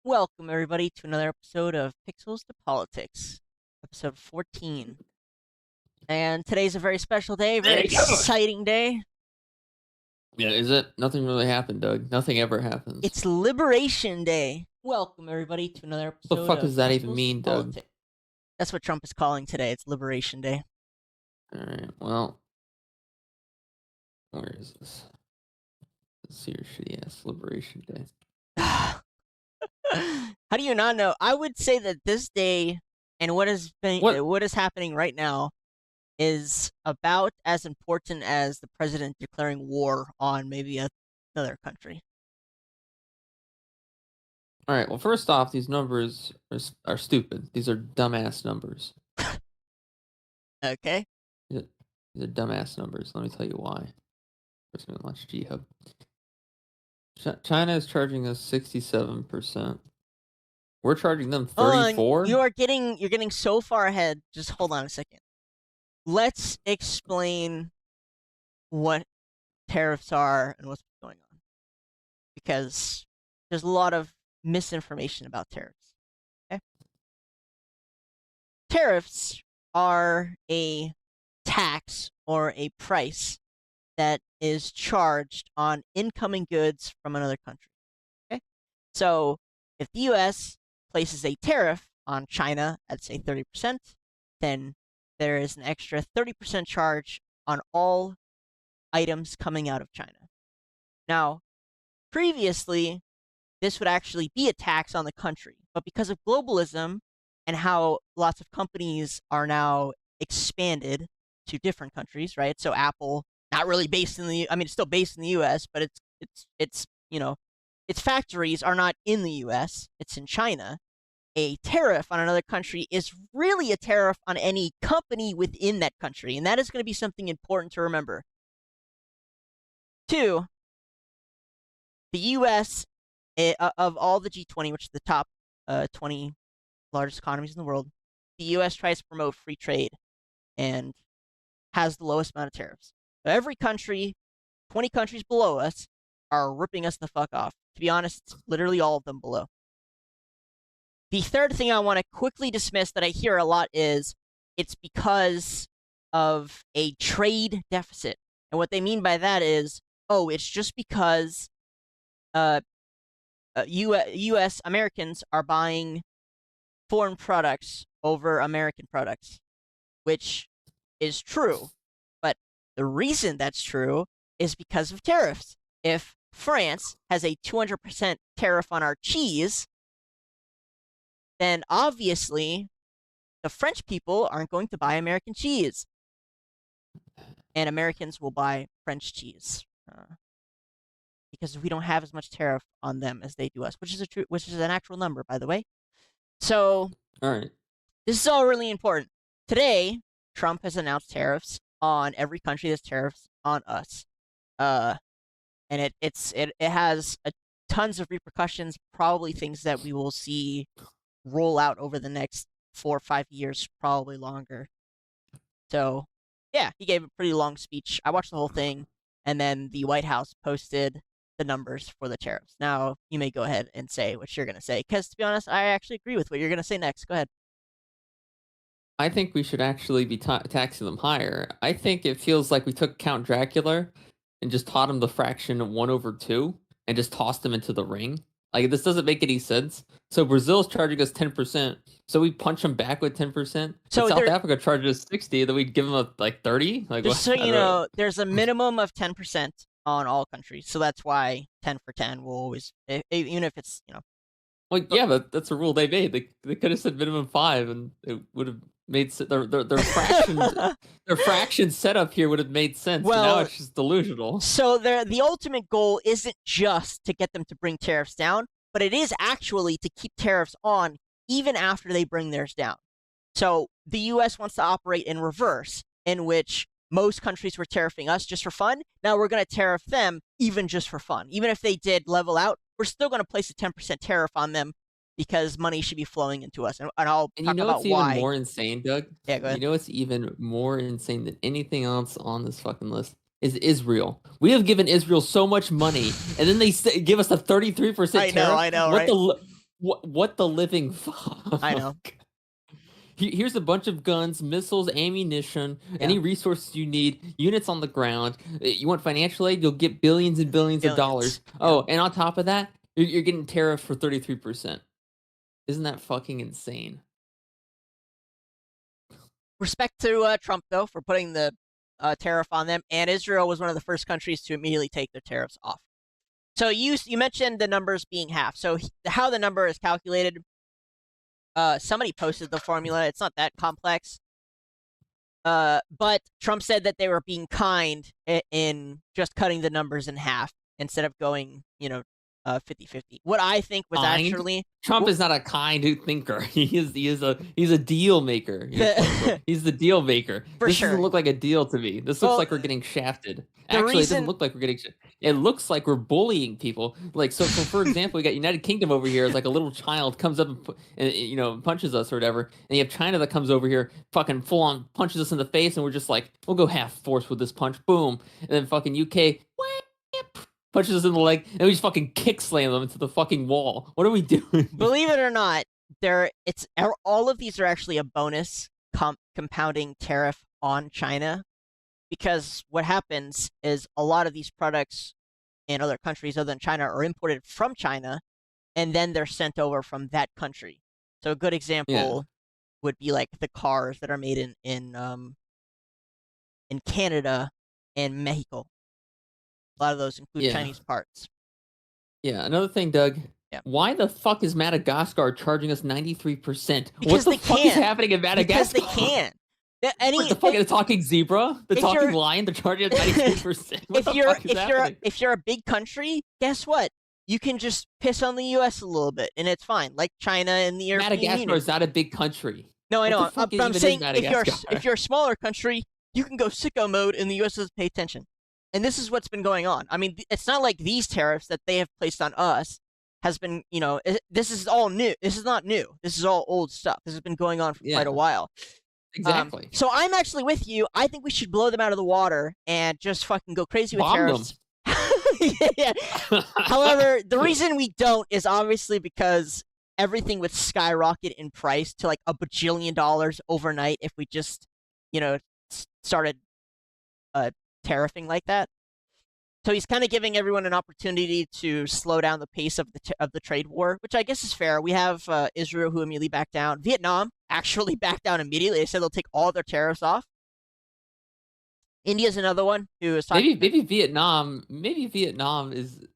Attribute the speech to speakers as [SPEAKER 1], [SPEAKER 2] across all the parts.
[SPEAKER 1] Welcome, everybody, to another episode of Pixels to Politics, episode 14. And today's a very special day, very exciting day.
[SPEAKER 2] Yeah, is it? Nothing really happened, Doug. Nothing ever happens.
[SPEAKER 1] It's Liberation Day. Welcome, everybody, to another episode
[SPEAKER 2] What the fuck
[SPEAKER 1] of
[SPEAKER 2] does that
[SPEAKER 1] Pixels
[SPEAKER 2] even mean,
[SPEAKER 1] to
[SPEAKER 2] Doug?
[SPEAKER 1] Politics. That's what Trump is calling today. It's Liberation Day.
[SPEAKER 2] Alright, well. Where is this? Let's see your shitty ass Liberation Day.
[SPEAKER 1] How do you not know? I would say that this day and what is happening right now is about as important as the president declaring war on maybe another country.
[SPEAKER 2] Alright, well, first off, these numbers are stupid. These are dumbass numbers.
[SPEAKER 1] Okay.
[SPEAKER 2] These are dumbass numbers. Let me tell you why. First, I'm going to launch G-Hub. China is charging us 67%. We're charging them 34%?
[SPEAKER 1] You're getting so far ahead. Just hold on a second. Let's explain what tariffs are and what's going on. Because there's a lot of misinformation about tariffs. Okay? Tariffs are a tax or a price that is charged on incoming goods from another country. Okay? So if the US places a tariff on China at, say, 30%, then there is an extra 30% charge on all items coming out of China. Now, previously, this would actually be a tax on the country, but because of globalism and how lots of companies are now expanded to different countries, right? So Apple, not really based in it's still based in the US, but its factories are not in the US, it's in China. A tariff on another country is really a tariff on any company within that country, and that is going to be something important to remember. 2, the US, of all the G20, which is the top 20 largest economies in the world, the US tries to promote free trade and has the lowest amount of tariffs. So every country, 20 countries below us, are ripping us the fuck off. To be honest, it's literally all of them below. The third thing I want to quickly dismiss that I hear a lot is it's because of a trade deficit. And what they mean by that is, oh, it's just because U.S. Americans are buying foreign products over American products, which is true. But the reason that's true is because of tariffs. If France has a 200% tariff on our cheese, then obviously the French people aren't going to buy American cheese. And Americans will buy French cheese. Because we don't have as much tariff on them as they do us, which is an actual number, by the way. So,
[SPEAKER 2] all right,
[SPEAKER 1] this is all really important. Today, Trump has announced tariffs on every country that's tariffs on us, and it has tons of repercussions, probably things that we will see roll out over the next 4 or 5 years, probably longer. So, yeah, he gave a pretty long speech. I watched the whole thing, and then the White House posted the numbers for the tariffs. Now, you may go ahead and say what you're going to say, because to be honest, I actually agree with what you're going to say next. Go ahead.
[SPEAKER 2] I think we should actually be taxing them higher. I think it feels like we took Count Dracula and just taught him the fraction 1/2 and just tossed him into the ring. Like, this doesn't make any sense. So Brazil's charging us 10%, so we punch them back with 10%. So South Africa charges 60, then we'd give them a 30. Like,
[SPEAKER 1] just so you know, there's a minimum of 10% on all countries, so that's why 10 for 10 will always, even if it's
[SPEAKER 2] Well, yeah, but that's a rule they made. They could have said minimum 5, and it would have made their fractions their fraction setup here would have made sense. Well, now it's just delusional.
[SPEAKER 1] So the ultimate goal isn't just to get them to bring tariffs down, but it is actually to keep tariffs on even after they bring theirs down. So the U.S. wants to operate in reverse, in which most countries were tariffing us just for fun. Now we're going to tariff them even just for fun. Even if they did level out, we're still going to place a 10% tariff on them because money should be flowing into us. And I'll talk about why.
[SPEAKER 2] Even more insane, Doug?
[SPEAKER 1] Yeah, go ahead.
[SPEAKER 2] You know what's even more insane than anything else on this fucking list is Israel. We have given Israel so much money, and then they give us a 33% tariff.
[SPEAKER 1] I know, right?
[SPEAKER 2] What the living fuck?
[SPEAKER 1] I know.
[SPEAKER 2] Here's a bunch of guns, missiles, ammunition,
[SPEAKER 1] Yeah.
[SPEAKER 2] any resources you need, units on the ground. You want financial aid? You'll get billions and billions of
[SPEAKER 1] Billions.
[SPEAKER 2] dollars.
[SPEAKER 1] Yeah.
[SPEAKER 2] Oh, and on top of that, you're getting tariff for 33%. Isn't that fucking insane?
[SPEAKER 1] Respect to Trump though for putting the tariff on them, and Israel was one of the first countries to immediately take their tariffs off. So you mentioned the numbers being half. So how the number is calculated? Somebody posted the formula. It's not that complex. But Trump said that they were being kind in just cutting the numbers in half instead of going, 50-50. What I think was
[SPEAKER 2] Kind?
[SPEAKER 1] actually
[SPEAKER 2] Trump is not a kind thinker. He's a deal maker. He's the deal maker.
[SPEAKER 1] For
[SPEAKER 2] This
[SPEAKER 1] sure.
[SPEAKER 2] doesn't look like a deal to me. This looks like we're getting shafted. Actually, it doesn't look like we're getting shafted. It looks like we're bullying people. Like so for example, we got United Kingdom over here. It's like a little child comes up and punches us or whatever. And you have China that comes over here, fucking full on punches us in the face, and we're just like, we'll go half force with this punch, boom. And then fucking UK punches us in the leg, and we just fucking kick slam them into the fucking wall. What are we doing?
[SPEAKER 1] Believe it or not, all of these are actually a bonus compounding tariff on China, because what happens is a lot of these products in other countries other than China are imported from China, and then they're sent over from that country. So a good example would be like the cars that are made in Canada and Mexico. A lot of those include Chinese parts.
[SPEAKER 2] Yeah, another thing, Doug.
[SPEAKER 1] Yeah.
[SPEAKER 2] Why the fuck is Madagascar charging us 93%?
[SPEAKER 1] Because
[SPEAKER 2] what the fuck is happening in Madagascar?
[SPEAKER 1] Because they can.
[SPEAKER 2] What the fuck? The talking zebra? The talking lion? They're charging us 93%.
[SPEAKER 1] If you're a big country, guess what? You can just piss on the U.S. a little bit, and it's fine. Like China and the European Union.
[SPEAKER 2] Madagascar is not a big country.
[SPEAKER 1] No, I know. But I'm saying if you're a smaller country, you can go sicko mode, and the U.S. doesn't pay attention. And this is what's been going on. I mean, it's not like these tariffs that they have placed on us has been, this is all new. This is not new. This is all old stuff. This has been going on for quite a while.
[SPEAKER 2] Exactly.
[SPEAKER 1] So I'm actually with you. I think we should blow them out of the water and just fucking go crazy with tariffs. Yeah. However, the reason we don't is obviously because everything would skyrocket in price to like $1 bajillion overnight if we just, started tariffing like that. So he's kind of giving everyone an opportunity to slow down the pace of the trade war, which I guess is fair. We have Israel who immediately backed down. Vietnam actually backed down immediately. They said they'll take all their tariffs off. India's another one who is talking.
[SPEAKER 2] Maybe Vietnam. Maybe Vietnam is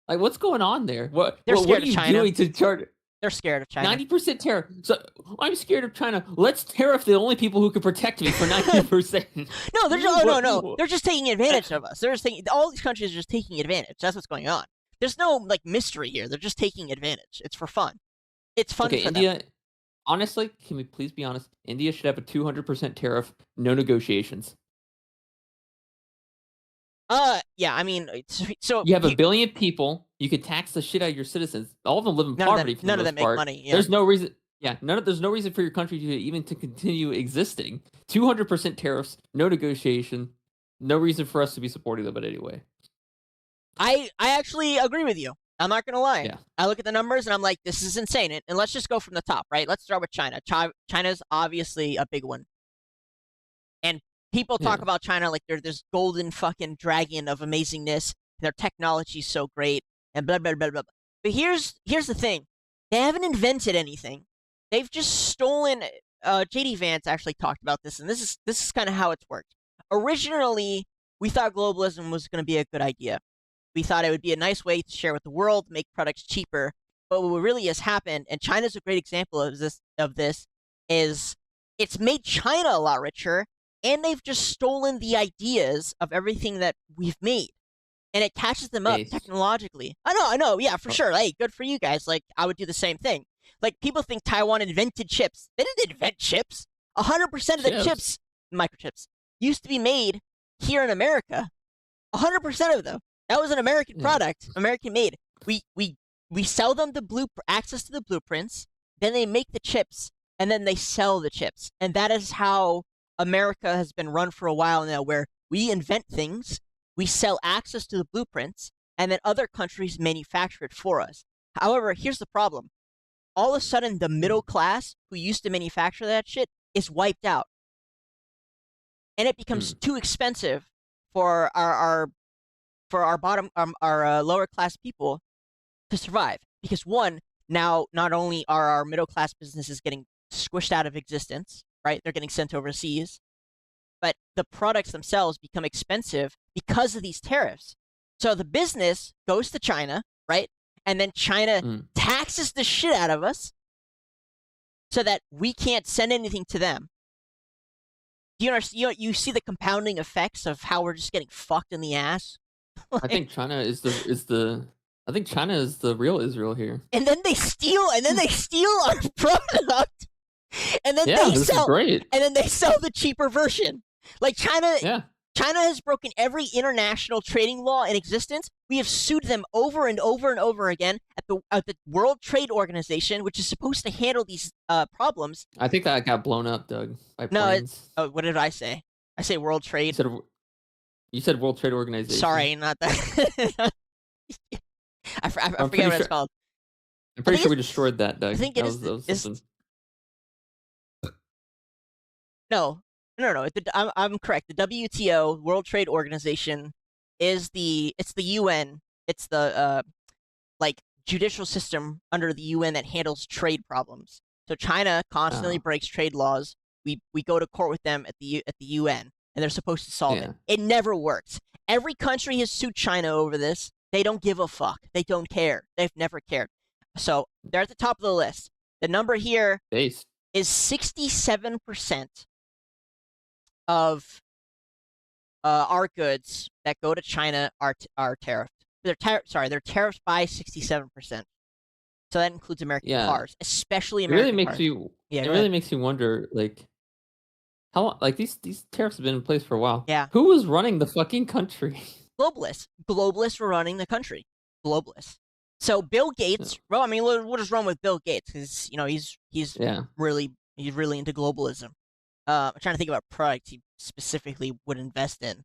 [SPEAKER 2] like, what's going on there? What
[SPEAKER 1] are
[SPEAKER 2] you doing to charge?
[SPEAKER 1] They're scared of China.
[SPEAKER 2] 90% tariff. So I'm scared of China. Let's tariff the only people who can protect me for 90%.
[SPEAKER 1] No, no. They're just taking advantage of us. They're just all these countries are just taking advantage. That's what's going on. There's no like mystery here. They're just taking advantage. It's for fun. It's fun for
[SPEAKER 2] India,
[SPEAKER 1] them.
[SPEAKER 2] Honestly, can we please be honest? India should have a 200% tariff, no negotiations.
[SPEAKER 1] Yeah, I mean, so
[SPEAKER 2] you have 1 billion people. You could tax the shit out of your citizens. All of them live in poverty.
[SPEAKER 1] None of them make money. Yeah.
[SPEAKER 2] There's no reason. Yeah, there's no reason for your country to continue existing. 200% tariffs, no negotiation, no reason for us to be supporting them. But anyway,
[SPEAKER 1] I actually agree with you. I'm not gonna lie.
[SPEAKER 2] Yeah.
[SPEAKER 1] I look at the numbers and I'm like, this is insane. And let's just go from the top, right? Let's start with China. China's obviously a big one. And people talk about China like they're this golden fucking dragon of amazingness. Their technology's so great, and blah blah blah blah. But here's the thing: they haven't invented anything. They've just stolen. JD Vance actually talked about this, and this is kind of how it's worked. Originally, we thought globalism was going to be a good idea. We thought it would be a nice way to share with the world, make products cheaper. But what really has happened, and China's a great example of this, is it's made China a lot richer. And they've just stolen the ideas of everything that we've made. And it catches them up technologically. I know, yeah, for sure. Hey, good for you guys. Like, I would do the same thing. Like, people think Taiwan invented chips. They didn't invent chips. 100% of the chips, microchips, used to be made here in America. 100% of them. That was an American product, American made. We sell them access to the blueprints, then they make the chips, and then they sell the chips. And that is how America has been run for a while now, where we invent things, we sell access to the blueprints, and then other countries manufacture it for us. However, here's the problem. all of a sudden the middle class who used to manufacture that shit is wiped out, and it becomes too expensive for our bottom our lower class people to survive, because one, now not only are our middle class businesses getting squished out of existence, right? They're getting sent overseas, but the products themselves become expensive because of these tariffs. So the business goes to China, right? And then China taxes the shit out of us so that we can't send anything to them. Do you understand? You see the compounding effects of how we're just getting fucked in the ass?
[SPEAKER 2] I think China is the I think China is the real Israel here.
[SPEAKER 1] And then they steal our product. And then
[SPEAKER 2] Yeah, this is great.
[SPEAKER 1] And then they sell the cheaper version. Like China
[SPEAKER 2] Yeah.
[SPEAKER 1] China has broken every international trading law in existence. We have sued them over and over and over again at the World Trade Organization, which is supposed to handle these problems.
[SPEAKER 2] I think that got blown up, Doug, by
[SPEAKER 1] No,
[SPEAKER 2] planes.
[SPEAKER 1] what did I say? I say World Trade.
[SPEAKER 2] You said World Trade Organization.
[SPEAKER 1] Sorry, not that. I forget what it's called.
[SPEAKER 2] I'm pretty sure we destroyed that, Doug.
[SPEAKER 1] I think it is. No. I'm correct. The WTO, World Trade Organization, it's the UN. It's the like judicial system under the UN that handles trade problems. So China constantly breaks trade laws. We go to court with them at the UN, and they're supposed to solve it. It never works. Every country has sued China over this. They don't give a fuck. They don't care. They've never cared. So they're at the top of the list. The number here is 67% of our goods that go to China are tariffed. They're tariffed by 67%. So that includes American cars, especially American cars.
[SPEAKER 2] It really makes you wonder, like, how like these tariffs have been in place for a while.
[SPEAKER 1] Yeah.
[SPEAKER 2] Who was running the fucking country?
[SPEAKER 1] Globalists were running the country. Globalists. So Bill Gates. Well, I mean, we'll just run with Bill Gates because he's really into globalism. I'm trying to think about products he specifically would invest in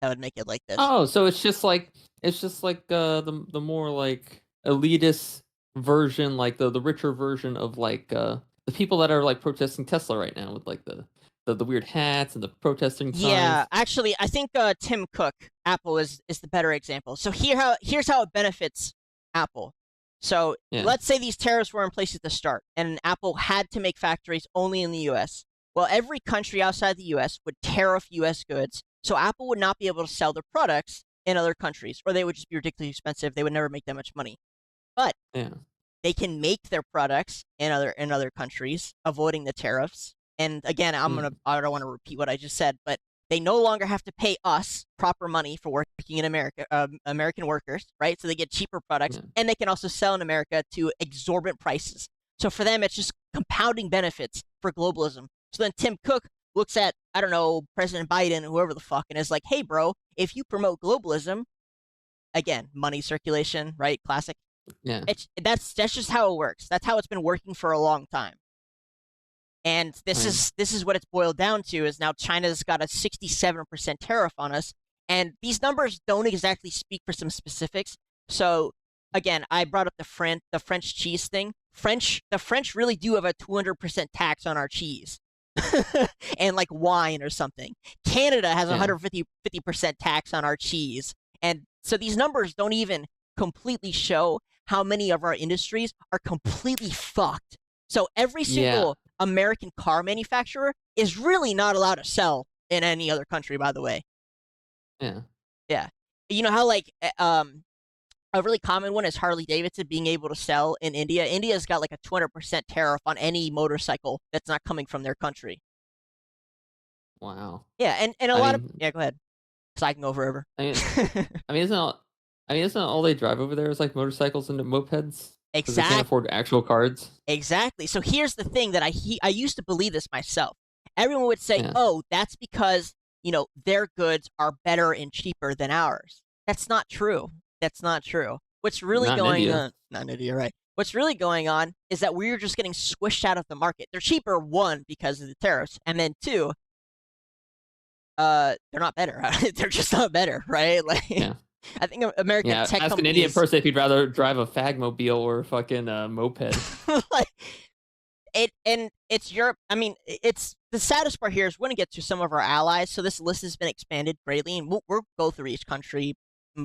[SPEAKER 1] that would make it like this.
[SPEAKER 2] Oh, so it's just like the more like elitist version, like the richer version of like the people that are like protesting Tesla right now with like the weird hats and the protesting signs.
[SPEAKER 1] Yeah, actually, I think Tim Cook, Apple is the better example. So here's how it benefits Apple. So let's say these tariffs were in place at the start, and Apple had to make factories only in the U.S. Well, every country outside the U.S. would tariff U.S. goods, so Apple would not be able to sell their products in other countries, or they would just be ridiculously expensive. They would never make that much money. But they can make their products in other countries, avoiding the tariffs. And again, I don't want to repeat what I just said, but they no longer have to pay us proper money for working in America, American workers, right? So they get cheaper products, and they can also sell in America to exorbitant prices. So for them, it's just compounding benefits for globalism. So then Tim Cook looks at, I don't know, President Biden, whoever the fuck, and is like, hey, bro, if you promote globalism, again, money circulation, right? Classic.
[SPEAKER 2] Yeah.
[SPEAKER 1] That's just how it works. That's how it's been working for a long time. And this is what it's boiled down to, is now China's got a 67% tariff on us, and these numbers don't exactly speak for some specifics. So again, I brought up the French cheese thing. The French really do have a 200% tax on our cheese. And like wine or something. Canada has 150% tax on our cheese. And so these numbers don't even completely show how many of our industries are completely fucked. So every single American car manufacturer is really not allowed to sell in any other country, by the way. Yeah. You know how like a really common one is Harley Davidson being able to sell in India. India's got like a 200% tariff on any motorcycle that's not coming from their country.
[SPEAKER 2] Wow.
[SPEAKER 1] Yeah, and a lot of go ahead, because I can go forever.
[SPEAKER 2] I mean, isn't all they drive over there is like motorcycles and mopeds?
[SPEAKER 1] Exactly.
[SPEAKER 2] They can't afford actual cards.
[SPEAKER 1] Exactly. So here's the thing that I used to believe this myself. Everyone would say, "Oh, that's because their goods are better and cheaper than ours." That's not true. That's not true. What's really going on? Not in India, right? What's really going on is that we're just getting squished out of the market. They're cheaper, one, because of the tariffs, and then two, they're not better. They're just not better, right? Like, I think American tech
[SPEAKER 2] ask
[SPEAKER 1] companies,
[SPEAKER 2] an Indian person if he'd rather drive a fagmobile or a fucking moped.
[SPEAKER 1] like it's Europe. I mean, it's the saddest part here is we're going to get to some of our allies. So this list has been expanded greatly, and we'll go through each country,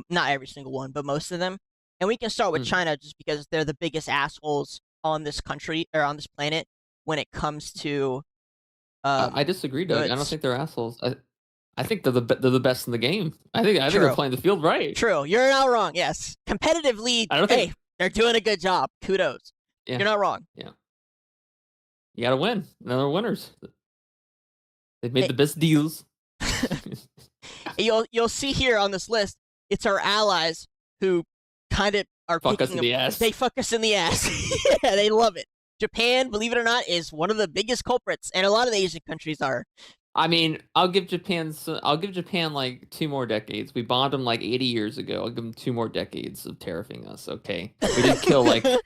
[SPEAKER 1] not every single one, but most of them. And we can start with China just because they're the biggest assholes on this country or on this planet when it comes to
[SPEAKER 2] I disagree, Doug. I don't
[SPEAKER 1] goods.
[SPEAKER 2] think they're assholes. I think they're the best in the game. I think they're playing the field right.
[SPEAKER 1] True, you're not wrong. Yes, competitively,
[SPEAKER 2] I don't
[SPEAKER 1] hey,
[SPEAKER 2] think.
[SPEAKER 1] they're doing a good job. Kudos.
[SPEAKER 2] Yeah,
[SPEAKER 1] You're not wrong.
[SPEAKER 2] yeah. You got to win. They're winners. They've made the best deals.
[SPEAKER 1] You'll see here on this list, it's our allies who kind of are
[SPEAKER 2] fuck us in the ass.
[SPEAKER 1] They fuck us in the ass. Yeah, they love it. Japan, believe it or not, is one of the biggest culprits, and a lot of the Asian countries are.
[SPEAKER 2] I mean, I'll give Japan like 2 more decades. We bombed them like 80 years ago. I'll give them 2 more decades of tariffing us. Okay, we did kill like a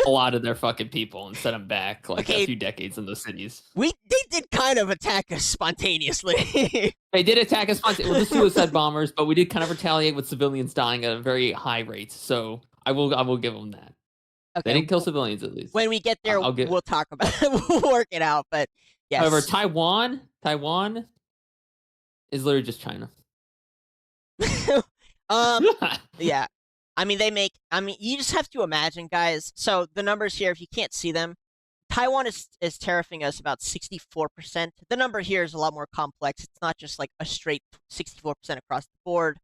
[SPEAKER 2] lot of their fucking people and set them back like a few decades in those cities.
[SPEAKER 1] They did kind of attack us spontaneously.
[SPEAKER 2] They did attack us spontaneously with the suicide bombers, but we did kind of retaliate with civilians dying at a very high rate. So I will give them that. Okay. They didn't kill civilians, at least.
[SPEAKER 1] When we get there, we'll talk about it. We'll work it out. But yes.
[SPEAKER 2] However, Taiwan is literally just China.
[SPEAKER 1] Yeah. I mean, you just have to imagine, guys. So the numbers here, if you can't see them, Taiwan is tariffing us about 64%. The number here is a lot more complex. It's not just like a straight 64% across the board.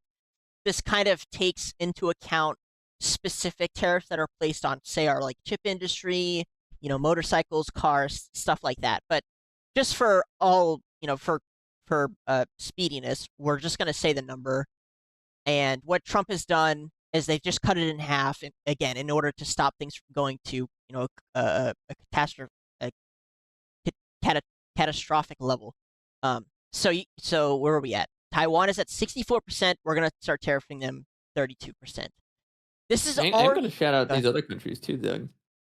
[SPEAKER 1] This kind of takes into account specific tariffs that are placed on, say, our like chip industry, motorcycles, cars, stuff like that. But just for all, for speediness, we're just going to say the number. And what Trump has done is they've just cut it in half, again, in order to stop things from going to, a catastrophic level. So where are we at? Taiwan is at 64%. We're going to start tariffing them 32%. This is
[SPEAKER 2] I'm going to shout out these other countries too, Doug.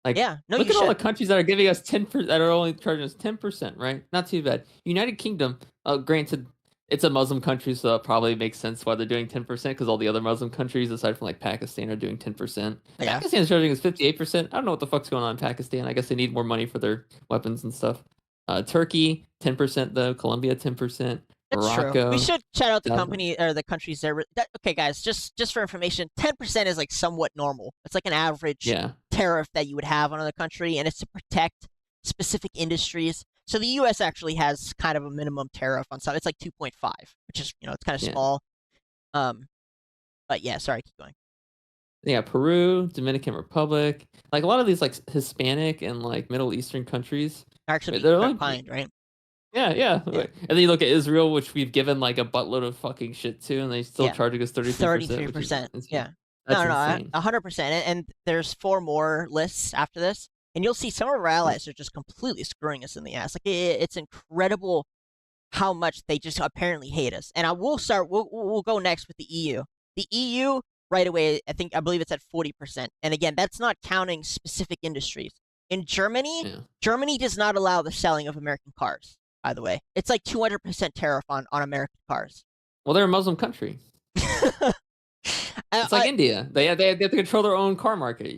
[SPEAKER 2] Like,
[SPEAKER 1] yeah, no,
[SPEAKER 2] look at all the countries that are giving us 10%, that are only charging us 10%, right? Not too bad. United Kingdom, granted, it's a Muslim country, so it probably makes sense why they're doing 10%, because all the other Muslim countries, aside from like Pakistan, are doing 10%.
[SPEAKER 1] Yeah.
[SPEAKER 2] Pakistan is charging us 58%. I don't know what the fuck's going on in Pakistan. I guess they need more money for their weapons and stuff. Turkey, 10% though. Colombia, 10%.
[SPEAKER 1] That's
[SPEAKER 2] Morocco,
[SPEAKER 1] true. We should shout out the company or the countries there. Okay, guys, just for information, 10% is like somewhat normal. It's like an average tariff that you would have on another country, and it's to protect specific industries. So the U.S. actually has kind of a minimum tariff on some. It's like 2.5, which is it's kind of small. But yeah, sorry, keep going.
[SPEAKER 2] Yeah, Peru, Dominican Republic, like a lot of these like Hispanic and like Middle Eastern countries.
[SPEAKER 1] Actually, they're behind, right?
[SPEAKER 2] Yeah. And then you look at Israel, which we've given like a buttload of fucking shit to, and they still charging us 33%.
[SPEAKER 1] Yeah.
[SPEAKER 2] That's
[SPEAKER 1] no, 100%. And there's 4 more lists after this, and you'll see some of our allies are just completely screwing us in the ass. Like it's incredible how much they just apparently hate us. And we'll go next with the EU. The EU right away, I believe it's at 40%. And again, that's not counting specific industries. In Germany, Germany does not allow the selling of American cars. By the way, it's like 200% tariff on American cars.
[SPEAKER 2] Well, they're a Muslim country. It's like India. They have to control their own car market,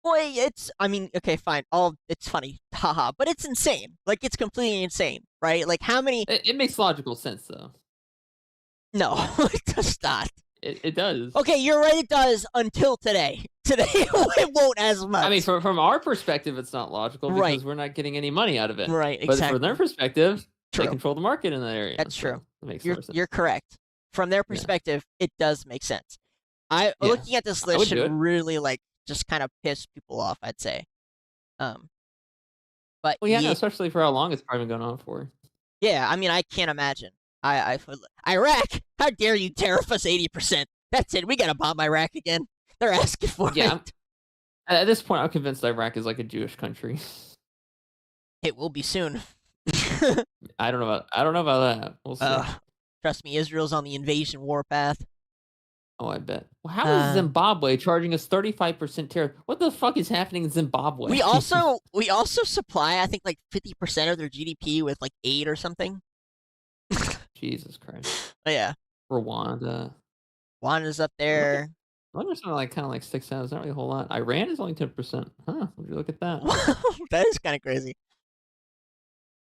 [SPEAKER 1] Well, okay, fine. It's funny, haha, but it's insane. Like, it's completely insane, right? Like, how many?
[SPEAKER 2] It makes logical sense, though.
[SPEAKER 1] No, it does not.
[SPEAKER 2] It does.
[SPEAKER 1] Okay, you're right. It does until today. Today it won't as much.
[SPEAKER 2] I mean, from our perspective, it's not logical because we're not getting any money out of it.
[SPEAKER 1] Right. Exactly.
[SPEAKER 2] But from their perspective, they control the market in that area.
[SPEAKER 1] That's true.
[SPEAKER 2] It makes sense.
[SPEAKER 1] You're correct. From their perspective, it does make sense. Looking at this list should really just kind of piss people off, I'd say. But
[SPEAKER 2] especially for how long it's probably been going on for.
[SPEAKER 1] Yeah, I mean, I can't imagine. Iraq, how dare you tariff us 80%? That's it. We gotta bomb Iraq again. They're asking for it.
[SPEAKER 2] At this point, I'm convinced Iraq is like a Jewish country.
[SPEAKER 1] It will be soon.
[SPEAKER 2] I don't know about that. We'll see.
[SPEAKER 1] Trust me, Israel's on the invasion warpath.
[SPEAKER 2] Oh, I bet. Well, how is Zimbabwe charging us 35% tariff? What the fuck is happening in Zimbabwe?
[SPEAKER 1] We also supply, I think, like 50% of their GDP with like aid or something.
[SPEAKER 2] Jesus Christ.
[SPEAKER 1] Oh, yeah.
[SPEAKER 2] Rwanda's
[SPEAKER 1] up there.
[SPEAKER 2] There's something kind of sticks out. It's not really a whole lot. Iran is only 10%. Huh? Would you look at that?
[SPEAKER 1] That is kind of crazy.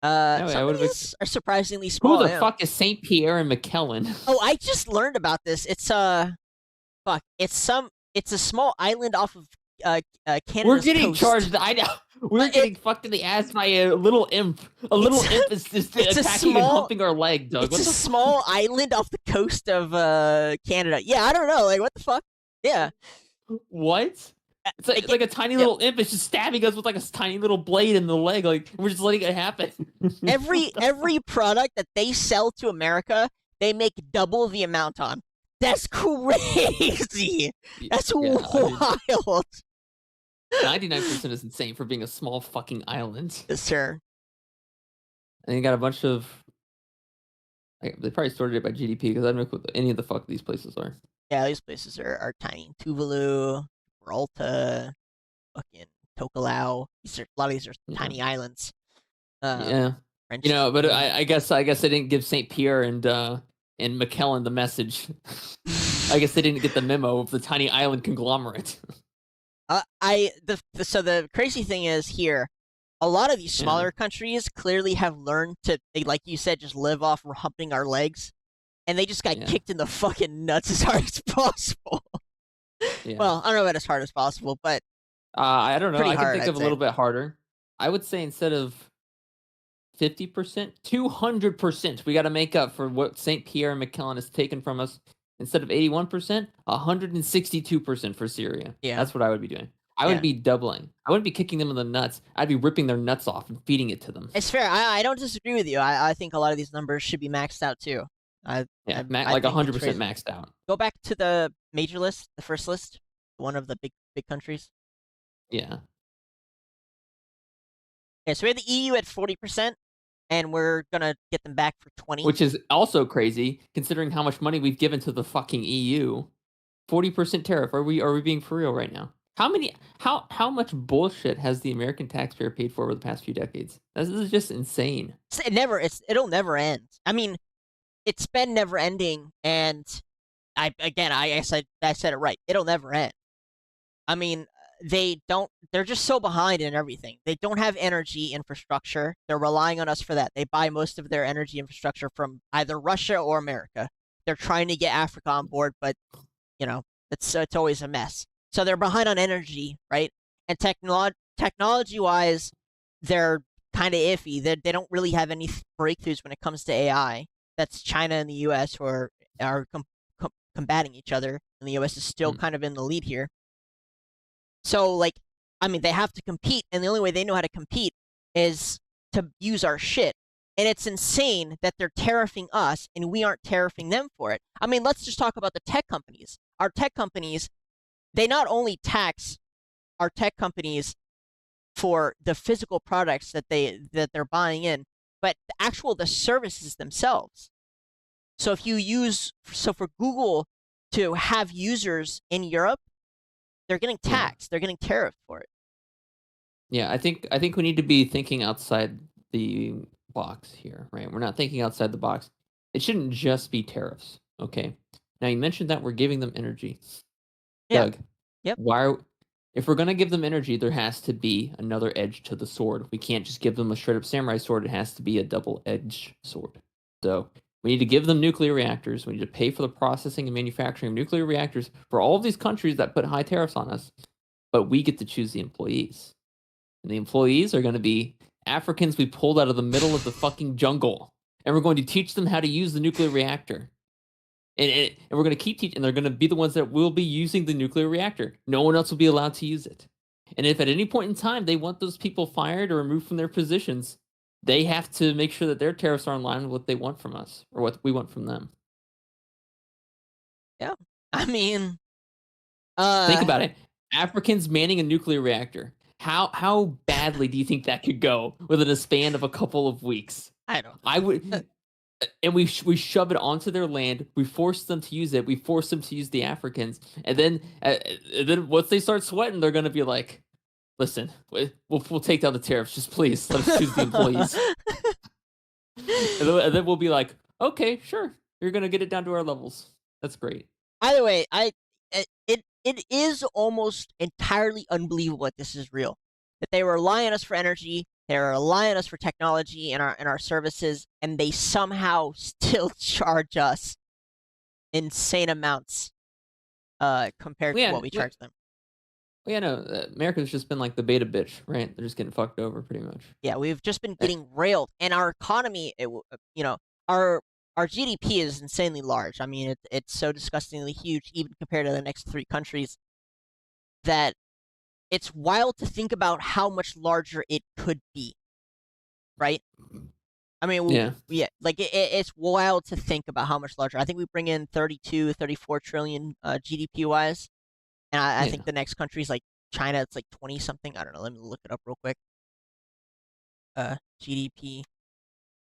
[SPEAKER 2] Yeah, I
[SPEAKER 1] Some of
[SPEAKER 2] would have.
[SPEAKER 1] these are surprisingly
[SPEAKER 2] Who
[SPEAKER 1] small.
[SPEAKER 2] the
[SPEAKER 1] Yeah.
[SPEAKER 2] fuck is Saint Pierre and McKellen?
[SPEAKER 1] Oh, I just learned about this. It's fuck. It's a small island off of
[SPEAKER 2] We're
[SPEAKER 1] Canada's
[SPEAKER 2] getting
[SPEAKER 1] coast.
[SPEAKER 2] charged. I know. We're
[SPEAKER 1] It
[SPEAKER 2] getting fucked in the ass by a little imp. A little
[SPEAKER 1] it's
[SPEAKER 2] imp is just
[SPEAKER 1] it's a
[SPEAKER 2] attacking and
[SPEAKER 1] small
[SPEAKER 2] humping our leg, Doug.
[SPEAKER 1] it's
[SPEAKER 2] What
[SPEAKER 1] a
[SPEAKER 2] the fuck?
[SPEAKER 1] small island off the coast of Canada. Yeah, I don't know. Like what the fuck? Yeah.
[SPEAKER 2] What? It's like,
[SPEAKER 1] Again,
[SPEAKER 2] like a tiny
[SPEAKER 1] yeah.
[SPEAKER 2] little imp is just stabbing us with like a tiny little blade in the leg. Like we're just letting it happen.
[SPEAKER 1] Every product that they sell to America, they make double the amount on. That's crazy. That's
[SPEAKER 2] Yeah,
[SPEAKER 1] wild.
[SPEAKER 2] 99% is insane for being a small fucking island.
[SPEAKER 1] Yes, sir.
[SPEAKER 2] And you got a bunch of. They probably sorted it by GDP because I don't know what any of the fuck these places are.
[SPEAKER 1] Yeah, these places are tiny. Tuvalu, Gibraltar, fucking Tokelau. A lot of these are tiny islands.
[SPEAKER 2] Yeah.
[SPEAKER 1] French.
[SPEAKER 2] But I guess they didn't give Saint Pierre and McKellen the message. I guess they didn't get the memo of the tiny island conglomerate.
[SPEAKER 1] So the crazy thing is here, a lot of these smaller countries clearly have learned to, like you said, just live off humping our legs, and they just got kicked in the fucking nuts as hard as possible.
[SPEAKER 2] Yeah.
[SPEAKER 1] Well, I don't know about as hard as possible, but
[SPEAKER 2] I don't know.
[SPEAKER 1] pretty
[SPEAKER 2] I can
[SPEAKER 1] hard,
[SPEAKER 2] think
[SPEAKER 1] I'd
[SPEAKER 2] of a
[SPEAKER 1] say.
[SPEAKER 2] little bit harder. I would say instead of 50%, 200%, we got to make up for what Saint Pierre and McKellen has taken from us. Instead of 81%, 162% for Syria.
[SPEAKER 1] Yeah.
[SPEAKER 2] That's what I would be doing. I would be doubling. I wouldn't be kicking them in the nuts. I'd be ripping their nuts off and feeding it to them.
[SPEAKER 1] It's fair. I don't disagree with you. I think a lot of these numbers should be maxed out too.
[SPEAKER 2] Like
[SPEAKER 1] think
[SPEAKER 2] 100%
[SPEAKER 1] it's
[SPEAKER 2] maxed out.
[SPEAKER 1] Go back to the major list, the first list, one of the big countries.
[SPEAKER 2] Yeah.
[SPEAKER 1] Yeah, so we have the EU at 40%, and we're gonna get them back for 20.
[SPEAKER 2] Which is also crazy considering how much money we've given to the fucking EU. 40% tariff. Are we being for real right now? How much bullshit has the American taxpayer paid for over the past few decades? This is just insane.
[SPEAKER 1] It'll never end. I mean, it's been never ending, and I said it right. It'll never end. I mean, they're just so behind in everything. They don't have energy infrastructure. They're relying on us for that. They buy most of their energy infrastructure from either Russia or America. They're trying to get Africa on board, but it's always a mess. So they're behind on energy, right? And technology-wise, they're kind of iffy. They don't really have any breakthroughs when it comes to AI. That's China and the U.S. who are combating each other, and the U.S. is still kind of in the lead here. So, they have to compete, and the only way they know how to compete is to use our shit. And it's insane that they're tariffing us, and we aren't tariffing them for it. I mean, let's just talk about the tech companies. Our tech companies, they not only tax our tech companies for the physical products that they're buying in, but the services themselves. So for Google to have users in Europe, they're getting taxed. They're getting tariffed for it.
[SPEAKER 2] Yeah, I think we need to be thinking outside the box here, right? We're not thinking outside the box. It shouldn't just be tariffs, okay? Now you mentioned that we're giving them energy.
[SPEAKER 1] Yeah.
[SPEAKER 2] Doug,
[SPEAKER 1] Yep.
[SPEAKER 2] If we're gonna give them energy, there has to be another edge to the sword. We can't just give them a straight up samurai sword. It has to be a double-edged sword. So we need to give them nuclear reactors. We need to pay for the processing and manufacturing of nuclear reactors for all of these countries that put high tariffs on us. But we get to choose the employees. And the employees are going to be Africans we pulled out of the middle of the fucking jungle. And we're going to teach them how to use the nuclear reactor. And we're going to keep teaching. And they're going to be the ones that will be using the nuclear reactor. No one else will be allowed to use it. And if at any point in time they want those people fired or removed from their positions, they have to make sure that their tariffs are in line with what they want from us or what we want from them.
[SPEAKER 1] Yeah. I mean,
[SPEAKER 2] think about it. Africans manning a nuclear reactor. How badly do you think that could go within a span of a couple of weeks?
[SPEAKER 1] I don't know.
[SPEAKER 2] I would, and we shove it onto their land. We force them to use it. We force them to use the Africans, and then once they start sweating, they're gonna be like, "Listen, we'll take down the tariffs. Just please let us choose the employees." and then we'll be like, "Okay, sure, you're gonna get it down to our levels. That's great."
[SPEAKER 1] Either way, it is almost entirely unbelievable that this is real. That they rely on us for energy. They're relying on us for technology and our services, and they somehow still charge us insane amounts compared to
[SPEAKER 2] Yeah,
[SPEAKER 1] what we charge them.
[SPEAKER 2] yeah, no, America's just been like the beta bitch, right? They're just getting fucked over pretty much.
[SPEAKER 1] Yeah, we've just been
[SPEAKER 2] Eh,
[SPEAKER 1] getting railed, and our economy, our GDP is insanely large. I mean, it's so disgustingly huge, even compared to the next three countries, that it's wild to think about how much larger it could be, right? I mean,
[SPEAKER 2] Yeah,
[SPEAKER 1] yeah, like it's wild to think about how much larger. I think we bring in 32, 34 trillion GDP wise, and I
[SPEAKER 2] yeah.
[SPEAKER 1] think the next country's like China. It's like 20 something. I don't know. Let me look it up real quick. GDP,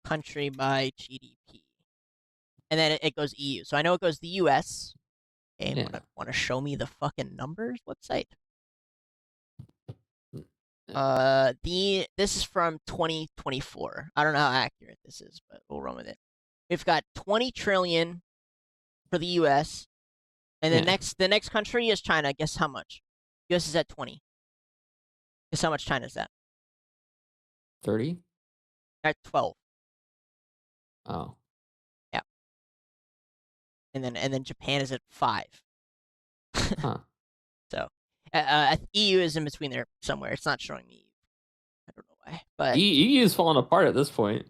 [SPEAKER 1] country by GDP, and then it goes EU. So I know it goes the US. And
[SPEAKER 2] Yeah.
[SPEAKER 1] want to show me the fucking numbers website?
[SPEAKER 2] Mm,
[SPEAKER 1] This is from 2024. I don't know how accurate this is, but we'll run with it. We've got 20 trillion for the US, and
[SPEAKER 2] yeah.
[SPEAKER 1] the next country is China. Guess how much? US is at 20. Guess how much China's at?
[SPEAKER 2] 30?
[SPEAKER 1] At 12.
[SPEAKER 2] Oh.
[SPEAKER 1] Yeah. And then Japan is at 5.
[SPEAKER 2] Huh.
[SPEAKER 1] So, EU is in between there somewhere. It's not showing me. I don't know why, but
[SPEAKER 2] EU's falling apart at this point.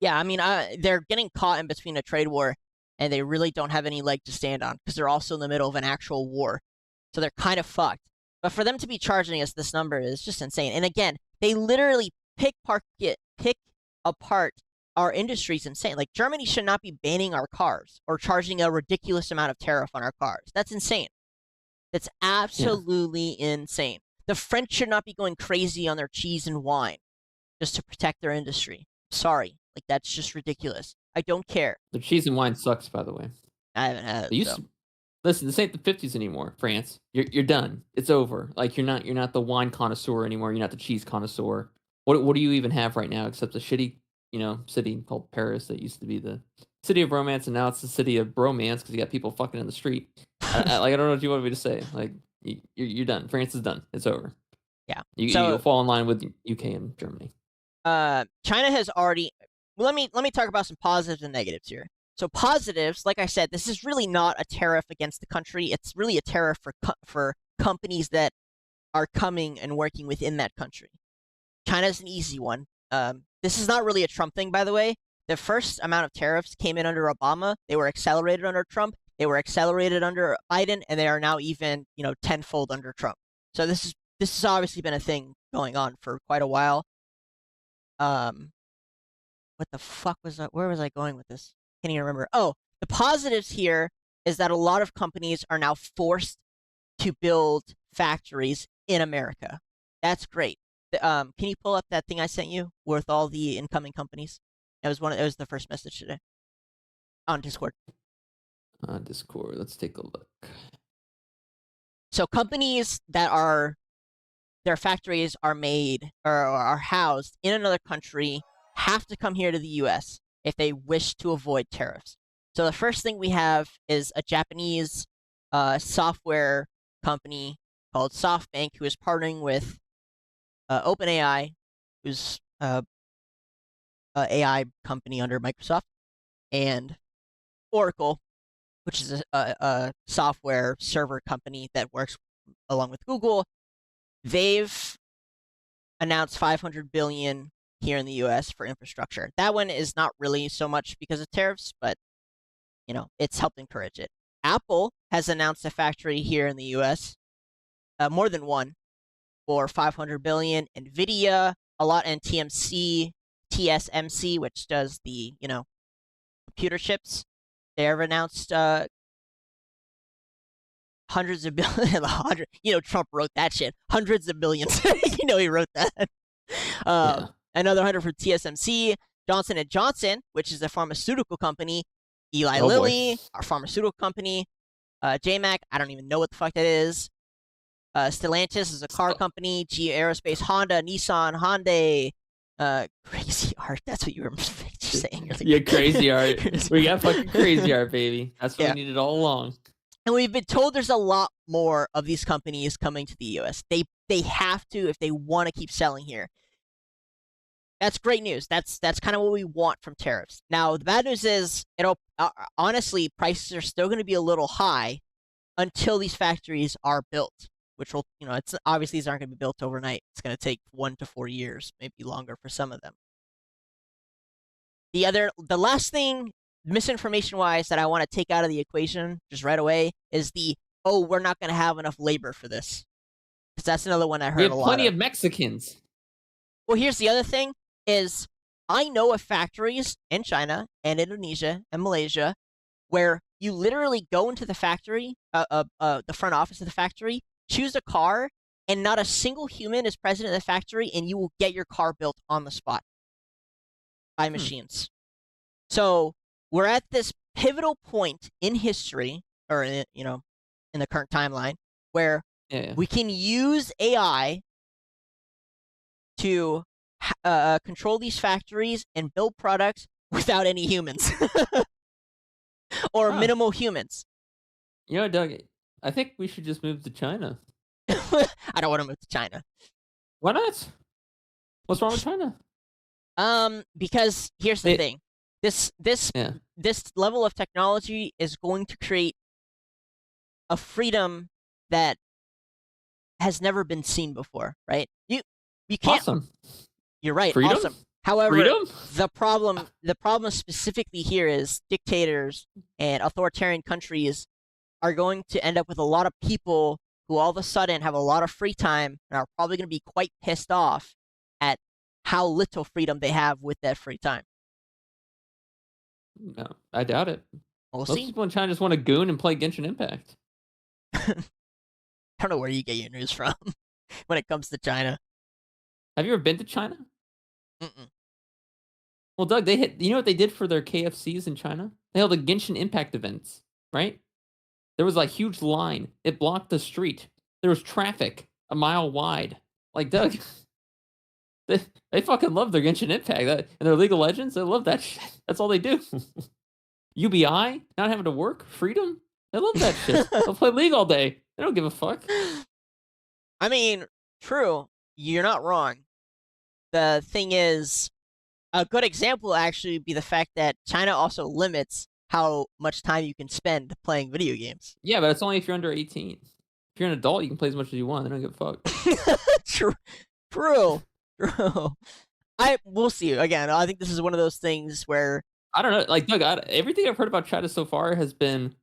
[SPEAKER 1] yeah, I mean, they're getting caught in between a trade war, and they really don't have any leg to stand on because they're also in the middle of an actual war. So they're kind of fucked. But for them to be charging us this number is just insane. And again, they literally pick apart our industries insane. Like Germany should not be banning our cars or charging a ridiculous amount of tariff on our cars. That's insane. That's
[SPEAKER 2] Yeah.
[SPEAKER 1] absolutely insane. The French should not be going crazy on their cheese and wine just to protect their industry. Sorry. Like, that's just ridiculous. I don't care.
[SPEAKER 2] The cheese and wine sucks, by the way.
[SPEAKER 1] I haven't had it,
[SPEAKER 2] They used
[SPEAKER 1] so.
[SPEAKER 2] to listen, this ain't the 50s anymore, France. You're done. It's over. Like you're not the wine connoisseur anymore. You're not the cheese connoisseur. What do you even have right now except a shitty, city called Paris that used to be the city of romance and now it's the city of bromance because you got people fucking in the street. I don't know what you want me to say. Like you're done. France is done. It's over.
[SPEAKER 1] Yeah.
[SPEAKER 2] You'll
[SPEAKER 1] So,
[SPEAKER 2] fall in line with UK and Germany.
[SPEAKER 1] China has already. Well, let me talk about some positives and negatives here. So positives, like I said, this is really not a tariff against the country. It's really a tariff for companies that are coming and working within that country. China's an easy one. This is not really a Trump thing, by the way. The first amount of tariffs came in under Obama. They were accelerated under Trump. They were accelerated under Biden, and they are now even tenfold under Trump. So this has obviously been a thing going on for quite a while. Um, what the fuck was that? Where was I going with this? Can't even remember. Oh, the positives here is that a lot of companies are now forced to build factories in America. That's great. Can you pull up that thing I sent you with all the incoming companies? It was the first message today on Discord.
[SPEAKER 2] Discord. Let's take a look.
[SPEAKER 1] So companies that are their factories are made or are housed in another country have to come here to the US if they wish to avoid tariffs. So the first thing we have is a Japanese software company called SoftBank who is partnering with OpenAI, who's AI company under Microsoft, and Oracle, which is a software server company that works along with Google. They've announced 500 billion here in the US for infrastructure. That one is not really so much because of tariffs, but it's helped encourage it. Apple has announced a factory here in the US, more than one, for 500 billion. Nvidia, a lot, and TSMC, which does the computer chips. They have announced hundreds of billion. Trump wrote that shit. Hundreds of billions. He wrote that.
[SPEAKER 2] Yeah.
[SPEAKER 1] Another 100 for TSMC. Johnson and Johnson, which is a pharmaceutical company. Eli
[SPEAKER 2] Oh boy.
[SPEAKER 1] Lilly, our pharmaceutical company. JMac, I don't even know what the fuck that is. Stellantis is a car company. GE Aerospace, Honda, Nissan, Hyundai. Crazy art. That's what you were saying earlier.
[SPEAKER 2] Yeah, crazy art. We got fucking crazy art, baby. That's what
[SPEAKER 1] Yeah.
[SPEAKER 2] we needed all along.
[SPEAKER 1] And we've been told there's a lot more of these companies coming to the US. They have to if they want to keep selling here. That's great news. That's kind of what we want from tariffs. Now, the bad news is it'll honestly prices are still going to be a little high until these factories are built, which will, it's obviously these aren't going to be built overnight. It's going to take 1 to 4 years, maybe longer for some of them. The last thing, misinformation wise, that I want to take out of the equation just right away is we're not going to have enough labor for this, because that's another one I heard
[SPEAKER 2] We
[SPEAKER 1] a
[SPEAKER 2] have
[SPEAKER 1] lot
[SPEAKER 2] plenty
[SPEAKER 1] of.
[SPEAKER 2] of Mexicans.
[SPEAKER 1] Well, here's the other thing: is I know of factories in China and Indonesia and Malaysia where you literally go into the factory, the front office of the factory, choose a car, and not a single human is present in the factory, and you will get your car built on the spot by machines. So we're at this pivotal point in history, or in the current timeline, where we can use AI to control these factories and build products without any humans or minimal humans.
[SPEAKER 2] Doug, I think we should just move to China.
[SPEAKER 1] I don't want to move to China.
[SPEAKER 2] Why not? What's wrong with China?
[SPEAKER 1] Because here's the thing. This level of technology is going to create a freedom that has never been seen before, right? You can't.
[SPEAKER 2] Awesome.
[SPEAKER 1] You're right.
[SPEAKER 2] Freedom?
[SPEAKER 1] Awesome. However,
[SPEAKER 2] freedom?
[SPEAKER 1] the problem specifically here is dictators and authoritarian countries are going to end up with a lot of people who all of a sudden have a lot of free time and are probably going to be quite pissed off at how little freedom they have with that free time.
[SPEAKER 2] No, I doubt it.
[SPEAKER 1] Most
[SPEAKER 2] people in China just want to goon and play Genshin Impact.
[SPEAKER 1] I don't know where you get your news from when it comes to China.
[SPEAKER 2] Have you ever been to China?
[SPEAKER 1] Mm-mm.
[SPEAKER 2] Well, Doug, you know what they did for their KFCs in China? They held a Genshin Impact events, right? There was a huge line. It blocked the street. There was traffic a mile wide. Like, Doug, they fucking love their Genshin Impact. And their League of Legends, they love that shit. That's all they do. UBI, not having to work, freedom. They love that shit. They'll play League all day. They don't give a fuck.
[SPEAKER 1] I mean, true. You're not wrong. The thing is, a good example actually would be the fact that China also limits how much time you can spend playing video games.
[SPEAKER 2] Yeah, but it's only if you're under 18. If you're an adult, you can play as much as you want. They don't give a fuck.
[SPEAKER 1] True. We'll see. Again, I think this is one of those things where
[SPEAKER 2] I don't know. Like, Doug, everything I've heard about China so far has been,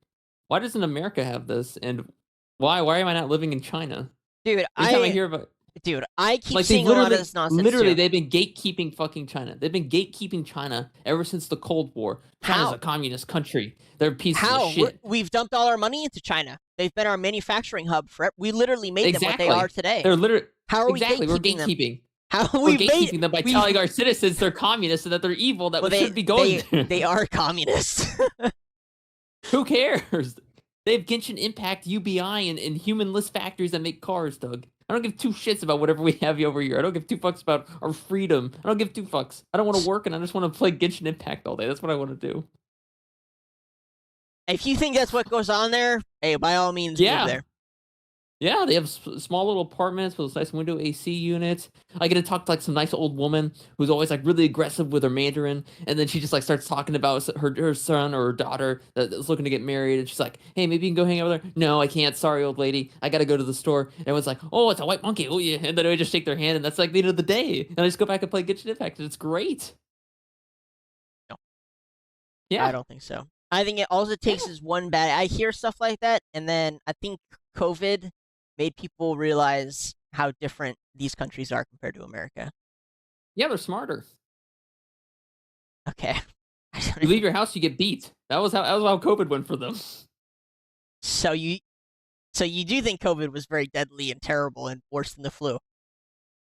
[SPEAKER 2] why doesn't America have this? And why am I not living in China?
[SPEAKER 1] Dude,
[SPEAKER 2] Every time I hear about...
[SPEAKER 1] Dude, I keep seeing a lot of this nonsense.
[SPEAKER 2] Literally, they've been gatekeeping fucking China. They've been gatekeeping China ever since the Cold War. China's a communist country. They're pieces of shit.
[SPEAKER 1] We've dumped all our money into China. They've been our manufacturing hub forever. We literally made them what they are today.
[SPEAKER 2] They're literally...
[SPEAKER 1] How are we
[SPEAKER 2] gatekeeping
[SPEAKER 1] gatekeeping
[SPEAKER 2] them?
[SPEAKER 1] We're
[SPEAKER 2] gatekeeping them by telling our citizens they're communists and that they're evil, that we shouldn't be going there.
[SPEAKER 1] They are communists.
[SPEAKER 2] Who cares? They have Genshin Impact, UBI, and humanless factories that make cars, Doug. I don't give two shits about whatever we have over here. I don't give two fucks about our freedom. I don't give two fucks. I don't want to work, and I just want to play Genshin Impact all day. That's what I want to do.
[SPEAKER 1] If you think that's what goes on there, hey, by all means, move there.
[SPEAKER 2] Yeah, they have small little apartments with nice window AC units. I get to talk to like some nice old woman who's always like really aggressive with her Mandarin, and then she just like starts talking about her son or her daughter that's looking to get married, and she's like, "Hey, maybe you can go hang out with her." "No, I can't. Sorry, old lady. I gotta go to the store." And everyone's like, "Oh, it's a white monkey. Oh yeah," and then I just shake their hand, and that's like the end of the day. And I just go back and play Genshin Impact, and it's great.
[SPEAKER 1] No,
[SPEAKER 2] yeah,
[SPEAKER 1] I don't think so. I think all it takes is one bad. I hear stuff like that, and then I think COVID made people realize how different these countries are compared to America.
[SPEAKER 2] Yeah, they're smarter.
[SPEAKER 1] Okay.
[SPEAKER 2] You leave your house, you get beat. That was how COVID went for them.
[SPEAKER 1] So you do think COVID was very deadly and terrible and worse than the flu?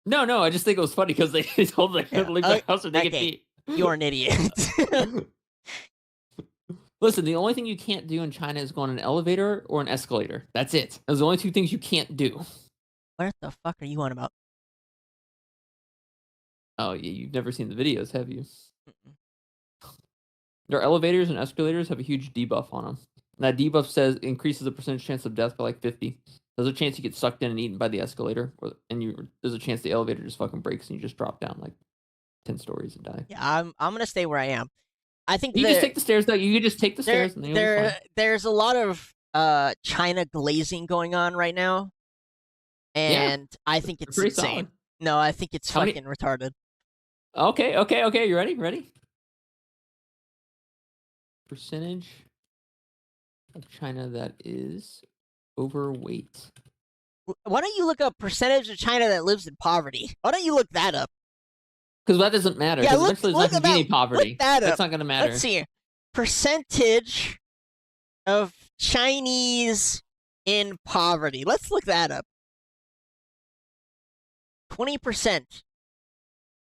[SPEAKER 2] No, I just think it was funny because they told them they couldn't leave their house or they get beat.
[SPEAKER 1] You're an idiot.
[SPEAKER 2] Listen, the only thing you can't do in China is go on an elevator or an escalator. That's it. Those are the only two things you can't do.
[SPEAKER 1] What the fuck are you on about?
[SPEAKER 2] Oh, yeah, you've never seen the videos, have you? Their elevators and escalators have a huge debuff on them. And that debuff says increases the percentage chance of death by like 50. There's a chance you get sucked in and eaten by the escalator, and there's a chance the elevator just fucking breaks and you just drop down like 10 stories and die.
[SPEAKER 1] Yeah, I'm gonna stay where I am. I think
[SPEAKER 2] You just take the stairs, though. You can just take the stairs, and then you'll be fine.
[SPEAKER 1] there's a lot of China glazing going on right now,
[SPEAKER 2] Yeah,
[SPEAKER 1] and I think
[SPEAKER 2] they're
[SPEAKER 1] it's
[SPEAKER 2] pretty
[SPEAKER 1] insane.
[SPEAKER 2] solid.
[SPEAKER 1] No, I think it's
[SPEAKER 2] How many?
[SPEAKER 1] fucking retarded.
[SPEAKER 2] Okay. You ready? Ready? Percentage of China that is overweight.
[SPEAKER 1] Why don't you look up percentage of China that lives in poverty? Why don't you look that up?
[SPEAKER 2] Because that doesn't matter.
[SPEAKER 1] Yeah,
[SPEAKER 2] Because eventually there's not going
[SPEAKER 1] at
[SPEAKER 2] to be
[SPEAKER 1] that.
[SPEAKER 2] any
[SPEAKER 1] Look
[SPEAKER 2] poverty.
[SPEAKER 1] that
[SPEAKER 2] That's
[SPEAKER 1] up.
[SPEAKER 2] not going to
[SPEAKER 1] Let's
[SPEAKER 2] matter.
[SPEAKER 1] see. Percentage of Chinese in poverty. Let's look that up. 20%. It's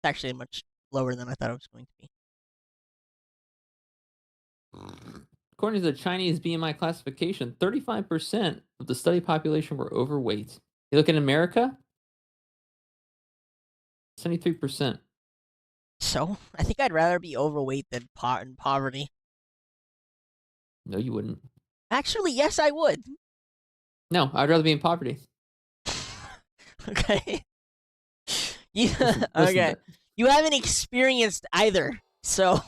[SPEAKER 1] actually much lower than I thought it was going to be.
[SPEAKER 2] According to the Chinese BMI classification, 35% of the study population were overweight. You look in America, 73%.
[SPEAKER 1] So I think I'd rather be overweight than in poverty.
[SPEAKER 2] No, you wouldn't.
[SPEAKER 1] Actually, yes, I would.
[SPEAKER 2] No, I'd rather be in poverty.
[SPEAKER 1] Okay. You,
[SPEAKER 2] Listen,
[SPEAKER 1] okay. You haven't experienced either. So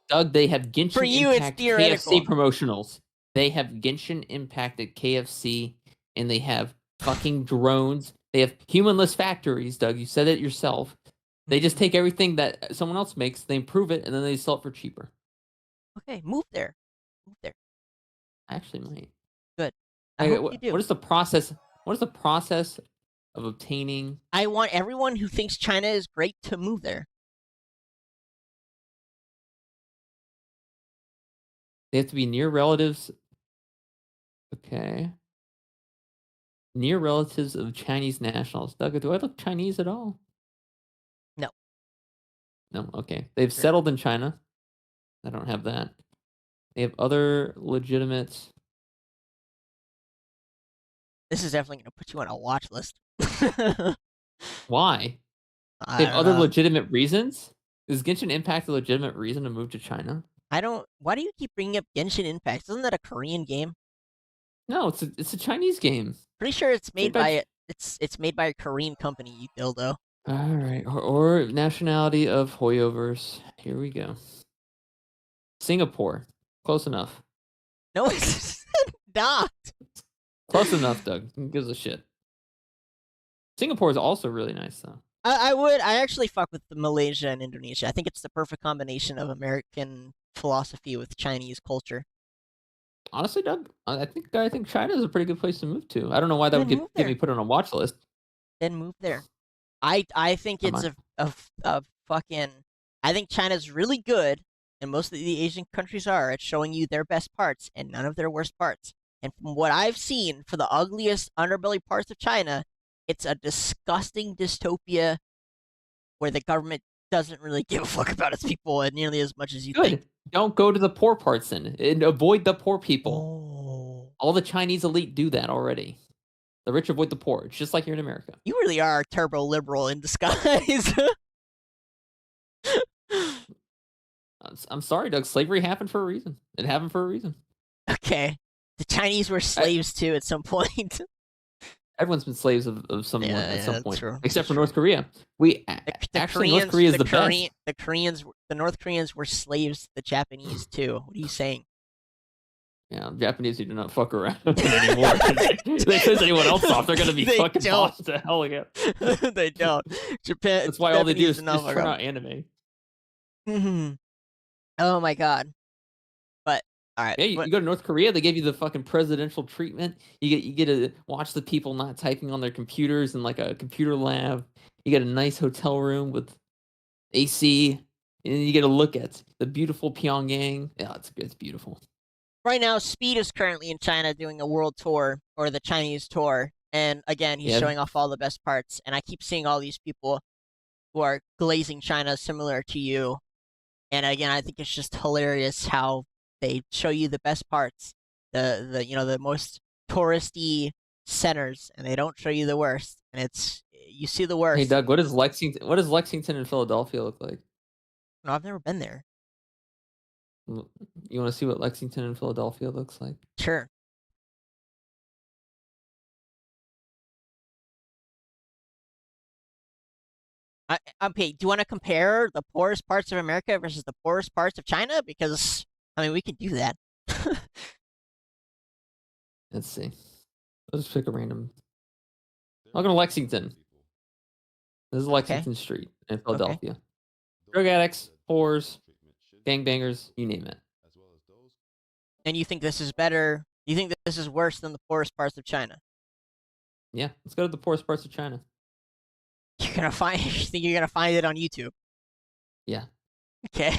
[SPEAKER 2] Doug, they have
[SPEAKER 1] for
[SPEAKER 2] Genshin
[SPEAKER 1] you, it's
[SPEAKER 2] Impact
[SPEAKER 1] theoretical.
[SPEAKER 2] KFC promotionals. They have Genshin Impact at KFC, and they have fucking drones. They have humanless factories, Doug. You said it yourself. They just take everything that someone else makes, they improve it, and then they sell it for cheaper.
[SPEAKER 1] Okay, move there. Move there.
[SPEAKER 2] I actually might.
[SPEAKER 1] Good. I hope you do.
[SPEAKER 2] What is the process? What is the process of obtaining?
[SPEAKER 1] I want everyone who thinks China is great to move there.
[SPEAKER 2] They have to be near relatives. Okay. Near relatives of Chinese nationals. Doug, do I look Chinese at all?
[SPEAKER 1] No.
[SPEAKER 2] No. Okay. They've
[SPEAKER 1] Sure.
[SPEAKER 2] settled in China. I don't have that. They have other legitimate.
[SPEAKER 1] This is definitely going to put you on a watch list.
[SPEAKER 2] Why?
[SPEAKER 1] I
[SPEAKER 2] They have
[SPEAKER 1] don't
[SPEAKER 2] other
[SPEAKER 1] know.
[SPEAKER 2] legitimate reasons? Is Genshin Impact a legitimate reason to move to China?
[SPEAKER 1] I don't. Why do you keep bringing up Genshin Impact? Isn't that a Korean game?
[SPEAKER 2] No, it's a Chinese game.
[SPEAKER 1] Pretty sure it's made
[SPEAKER 2] by
[SPEAKER 1] by it's made by a Korean company. You dildo.
[SPEAKER 2] All right, or nationality of Hoyoverse. Here we go. Singapore. Close enough.
[SPEAKER 1] No, it's not.
[SPEAKER 2] Close enough, Doug. Who gives a shit? Singapore is also really nice, though.
[SPEAKER 1] I actually fuck with Malaysia and Indonesia. I think it's the perfect combination of American philosophy with Chinese culture.
[SPEAKER 2] Honestly, Doug, I think China is a pretty good place to move to. I don't know why that
[SPEAKER 1] Then
[SPEAKER 2] would
[SPEAKER 1] move
[SPEAKER 2] get
[SPEAKER 1] there.
[SPEAKER 2] me put on a watch list.
[SPEAKER 1] Then move there. I think
[SPEAKER 2] Come
[SPEAKER 1] it's
[SPEAKER 2] on.
[SPEAKER 1] a fucking. I think China's really good, and most of the Asian countries are at showing you their best parts and none of their worst parts. And from what I've seen, for the ugliest underbelly parts of China, it's a disgusting dystopia where the government doesn't really give a fuck about its people nearly as much as you think.
[SPEAKER 2] Good. Don't go to the poor parts then, and avoid the poor people.
[SPEAKER 1] Oh,
[SPEAKER 2] All the Chinese elite do that already. The rich avoid the poor. It's just like here in America.
[SPEAKER 1] you really are a turbo liberal in disguise.
[SPEAKER 2] I'm sorry, Doug. Slavery happened for a reason. It happened for a reason.
[SPEAKER 1] Okay, the Chinese were slaves too at some point.
[SPEAKER 2] Everyone's been slaves of someone at some
[SPEAKER 1] that's
[SPEAKER 2] point,
[SPEAKER 1] true.
[SPEAKER 2] except
[SPEAKER 1] That's
[SPEAKER 2] for
[SPEAKER 1] true.
[SPEAKER 2] North Korea. We actually North Korea is the best.
[SPEAKER 1] The North Koreans were slaves to the Japanese too. What are you saying?
[SPEAKER 2] Yeah, Japanese do not fuck around anymore. If they piss anyone else off, they're gonna be
[SPEAKER 1] They
[SPEAKER 2] fucking
[SPEAKER 1] don't.
[SPEAKER 2] bossed to hell again.
[SPEAKER 1] They don't. Japan.
[SPEAKER 2] That's why all they do
[SPEAKER 1] Japanese
[SPEAKER 2] is
[SPEAKER 1] do not
[SPEAKER 2] just
[SPEAKER 1] fuck
[SPEAKER 2] turn
[SPEAKER 1] up.
[SPEAKER 2] out anime.
[SPEAKER 1] Oh my god. But all right.
[SPEAKER 2] Yeah, you go to North Korea, they give you the fucking presidential treatment. You get to watch the people not typing on their computers in like a computer lab. You get a nice hotel room with AC, and you get to look at the beautiful Pyongyang. Yeah, it's beautiful.
[SPEAKER 1] Right now, Speed is currently in China doing a world tour or the Chinese tour, and again, he's
[SPEAKER 2] Yeah,
[SPEAKER 1] showing off all the best parts. And I keep seeing all these people who are glazing China similar to you. And again, I think it's just hilarious how they show you the best parts, the most touristy centers, and they don't show you the worst. And it's you see the
[SPEAKER 2] Hey
[SPEAKER 1] worst.
[SPEAKER 2] Doug, what does Lexington and Philadelphia look like?
[SPEAKER 1] No, I've never been there.
[SPEAKER 2] You want to see what Lexington and Philadelphia looks like?
[SPEAKER 1] Sure. Okay, do you want to compare the poorest parts of America versus the poorest parts of China? Because I mean, we could do that.
[SPEAKER 2] Let's see. Let's pick a random. I'll go to Lexington. This is
[SPEAKER 1] Okay,
[SPEAKER 2] Lexington Street in
[SPEAKER 1] okay.
[SPEAKER 2] Philadelphia. Drug addicts, whores, gangbangers, you name it.
[SPEAKER 1] And you think this is better? You think that this is worse than the poorest parts of China?
[SPEAKER 2] Yeah, let's go to the poorest parts of China.
[SPEAKER 1] You're gonna find. You think you're gonna find it on YouTube?
[SPEAKER 2] Yeah.
[SPEAKER 1] Okay.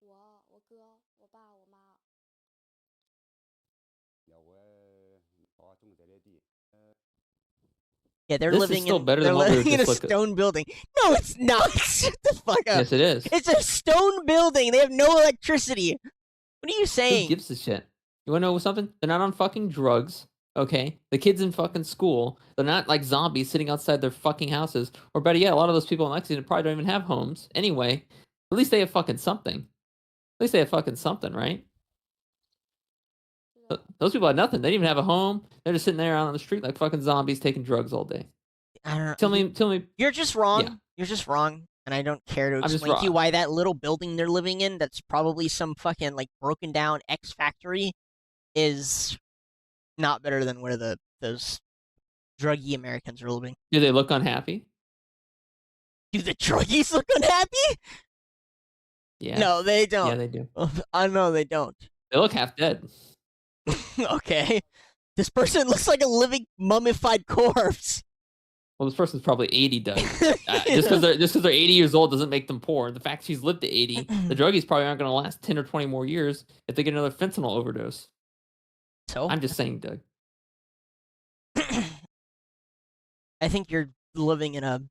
[SPEAKER 3] 我哥、我爸、我妈。
[SPEAKER 1] Yeah, they're
[SPEAKER 2] This is
[SPEAKER 1] living
[SPEAKER 2] still
[SPEAKER 1] in
[SPEAKER 2] better
[SPEAKER 1] they're
[SPEAKER 2] than what we were
[SPEAKER 1] living in a
[SPEAKER 2] just looking at.
[SPEAKER 1] stone building. No, it's not. Shut the fuck up.
[SPEAKER 2] Yes, it is.
[SPEAKER 1] It's a stone building. They have no electricity. What are you
[SPEAKER 2] Who
[SPEAKER 1] saying?
[SPEAKER 2] gives a shit? You wanna know something? They're not on fucking drugs. Okay? The kids in fucking school, they're not like zombies sitting outside their fucking houses. Or better yet, a lot of those people in Lexington probably don't even have homes. Anyway, at least they have fucking something. At least they have fucking something, right? Those people had nothing. They didn't even have a home. They're just sitting there out on the street like fucking zombies taking drugs all day.
[SPEAKER 1] I don't know.
[SPEAKER 2] Tell me.
[SPEAKER 1] You're just wrong.
[SPEAKER 2] Yeah.
[SPEAKER 1] You're just wrong. And I don't care to
[SPEAKER 2] I'm just
[SPEAKER 1] explain to you
[SPEAKER 2] wrong.
[SPEAKER 1] why that little building they're living in, that's probably some fucking like broken down X factory, is not better than where those druggy Americans are living.
[SPEAKER 2] Do they look unhappy?
[SPEAKER 1] Do the druggies look unhappy?
[SPEAKER 2] Yeah.
[SPEAKER 1] No, they don't.
[SPEAKER 2] Yeah, they do.
[SPEAKER 1] I know they don't.
[SPEAKER 2] They look half dead.
[SPEAKER 1] Okay. This person looks like a living mummified corpse.
[SPEAKER 2] Well, this person's probably 80, Doug. Just because they're 80 years old doesn't make them poor. The fact she's lived to 80, the druggies probably aren't going to last 10 or 20 more years if they get another fentanyl overdose.
[SPEAKER 1] So
[SPEAKER 2] I'm just saying, Doug.
[SPEAKER 1] I think you're living in a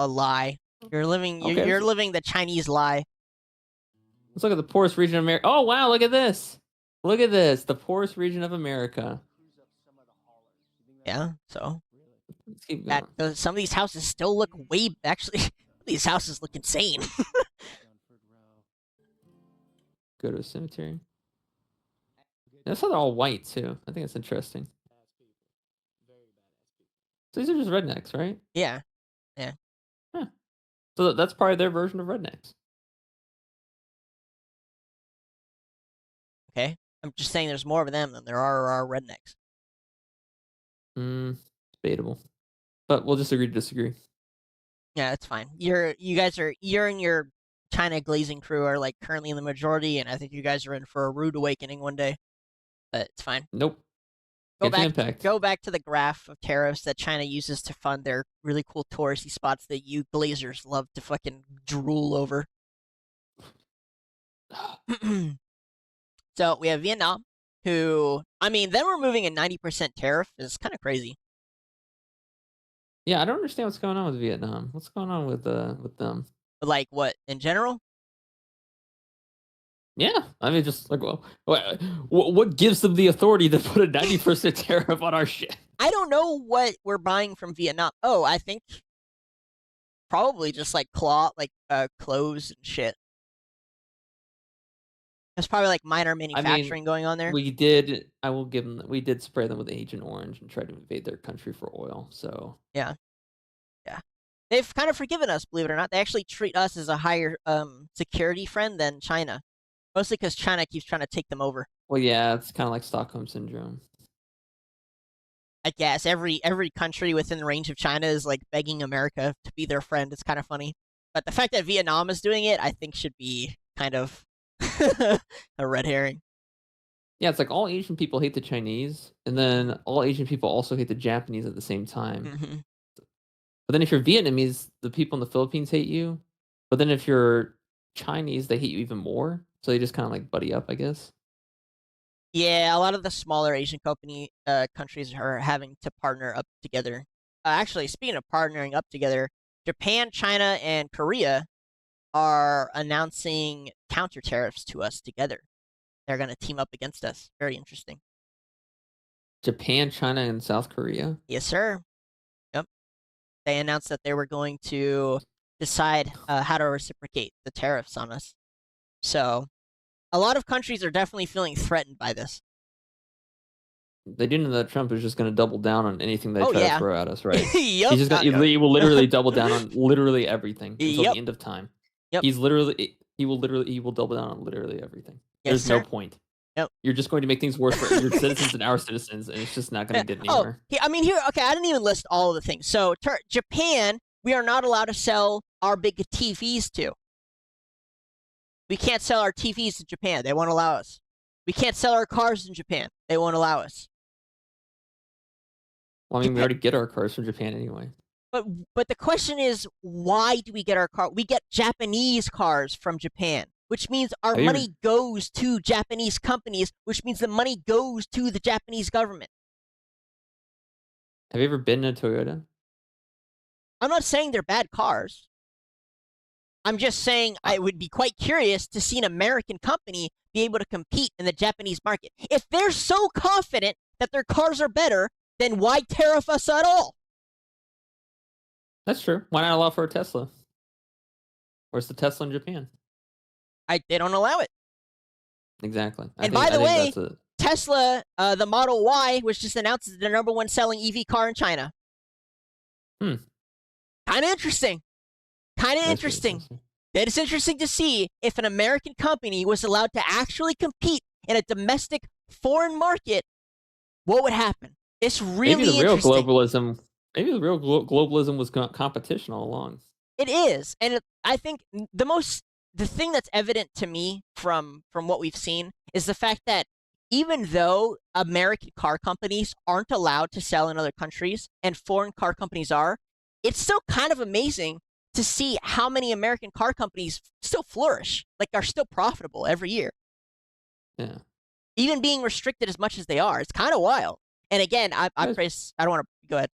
[SPEAKER 1] lie. You're living
[SPEAKER 2] Okay.
[SPEAKER 1] you're living the Chinese lie.
[SPEAKER 2] Let's look at the poorest region of America. Oh, wow, look at this. Look at this. The poorest region of America.
[SPEAKER 1] Yeah, so
[SPEAKER 2] Let's keep going.
[SPEAKER 1] some of these houses still look way actually these houses look insane.
[SPEAKER 2] Go to a cemetery. That's how they're all white, too. I think it's interesting. So these are just rednecks, right?
[SPEAKER 1] Yeah.
[SPEAKER 2] Huh. So that's probably their version of rednecks.
[SPEAKER 1] Okay. I'm just saying there's more of them than there are our rednecks.
[SPEAKER 2] Debatable. But we'll just agree to disagree.
[SPEAKER 1] Yeah, it's fine. You and your China glazing crew are like currently in the majority, and I think you guys are in for a rude awakening one day. But it's fine.
[SPEAKER 2] Nope.
[SPEAKER 1] Go
[SPEAKER 2] Genshin
[SPEAKER 1] back.
[SPEAKER 2] Impact.
[SPEAKER 1] Go back to the graph of tariffs that China uses to fund their really cool touristy spots that you glazers love to fucking drool over. So we have Vietnam, who I mean, then we're moving a 90% tariff is kind of crazy.
[SPEAKER 2] Yeah, I don't understand what's going on with Vietnam. What's going on with them?
[SPEAKER 1] But like what in general?
[SPEAKER 2] Yeah, I mean, just like, well, what gives them the authority to put a 90% tariff on our shit?
[SPEAKER 1] I don't know what we're buying from Vietnam. Oh, I think probably just like clothes and shit. There's probably like minor manufacturing going on there.
[SPEAKER 2] We did. I will give them. We did spray them with Agent Orange and try to invade their country for oil. So
[SPEAKER 1] Yeah. They've kind of forgiven us, believe it or not. They actually treat us as a higher security friend than China. Mostly because China keeps trying to take them over.
[SPEAKER 2] well, yeah, it's kind of like Stockholm syndrome.
[SPEAKER 1] I guess every country within the range of China is like begging America to be their friend. It's kind of funny. But the fact that Vietnam is doing it, I think should be kind of a red herring.
[SPEAKER 2] Yeah, it's like all Asian people hate the Chinese, and then all Asian people also hate the Japanese at the same time.
[SPEAKER 1] Mm-hmm.
[SPEAKER 2] But then if you're Vietnamese, the people in the Philippines hate you. But then if you're Chinese, they hate you even more. So they just kind of like buddy up, I guess.
[SPEAKER 1] Yeah, a lot of the smaller Asian countries are having to partner up together. Actually, speaking of partnering up together, Japan, China, and Korea are announcing counter tariffs to us together. They're going to team up against us. Very interesting.
[SPEAKER 2] Japan, China, and South Korea.
[SPEAKER 1] Yes, sir. Yep. They announced that they were going to decide how to reciprocate the tariffs on us. So, a lot of countries are definitely feeling threatened by this.
[SPEAKER 2] They didn't know that Trump is just going to double down on anything they try to throw at us, right?
[SPEAKER 1] Yep.
[SPEAKER 2] He's just gonna, he will literally double down on literally everything until
[SPEAKER 1] Yep.
[SPEAKER 2] the end of time.
[SPEAKER 1] Yep.
[SPEAKER 2] He will double down on literally everything.
[SPEAKER 1] Yes,
[SPEAKER 2] There's
[SPEAKER 1] sir.
[SPEAKER 2] no point.
[SPEAKER 1] Yep.
[SPEAKER 2] You're just going to make things worse for your citizens and our citizens, and it's just not going to get anywhere.
[SPEAKER 1] Okay, I didn't even list all of the things. So Japan, we are not allowed to sell our big TVs to. We can't sell our TVs in Japan. They won't allow us. We can't sell our cars in Japan. They won't allow us.
[SPEAKER 2] Well, I mean, we already get our cars from Japan anyway.
[SPEAKER 1] But the question is, why do we get our car? We get Japanese cars from Japan, which means our money goes to Japanese companies, which means the money goes to the Japanese government.
[SPEAKER 2] Have you ever been in a Toyota?
[SPEAKER 1] I'm not saying they're bad cars. I'm just saying I would be quite curious to see an American company be able to compete in the Japanese market. If they're so confident that their cars are better, then why tariff us at all?
[SPEAKER 2] That's true. Why not allow for a Tesla? Where's the Tesla in Japan?
[SPEAKER 1] They don't allow it.
[SPEAKER 2] Exactly.
[SPEAKER 1] And by the way, Tesla, the Model Y, was just announced as the #1 selling EV car in China. Kind of interesting. It is interesting to see if an American company was allowed to actually compete in a domestic foreign market, what would happen? It's really interesting.
[SPEAKER 2] Maybe the real globalism was competition all along.
[SPEAKER 1] It is, and I think the thing that's evident to me from what we've seen is the fact that even though American car companies aren't allowed to sell in other countries and foreign car companies are, it's still kind of amazing to see how many American car companies still flourish, like are still profitable every year.
[SPEAKER 2] Yeah.
[SPEAKER 1] Even being restricted as much as they are. It's kind of wild. And again, I don't want to go ahead.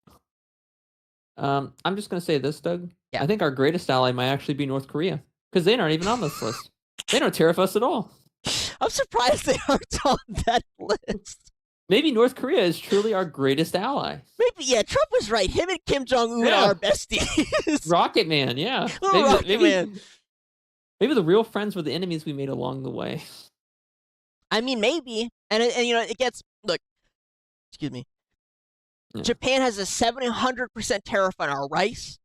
[SPEAKER 2] I'm just going to say this, Doug.
[SPEAKER 1] Yeah.
[SPEAKER 2] I think our greatest ally might actually be North Korea, because they aren't even on this list. They don't tariff us at all.
[SPEAKER 1] I'm surprised they aren't on that list.
[SPEAKER 2] Maybe North Korea is truly our greatest ally.
[SPEAKER 1] Maybe, yeah, Trump was right. Him and Kim Jong-un are our besties.
[SPEAKER 2] Rocket Man, yeah. Maybe the real friends were the enemies we made along the way.
[SPEAKER 1] I mean, maybe. And you know, it gets, look, excuse me. Yeah. Japan has a 700% tariff on our rice.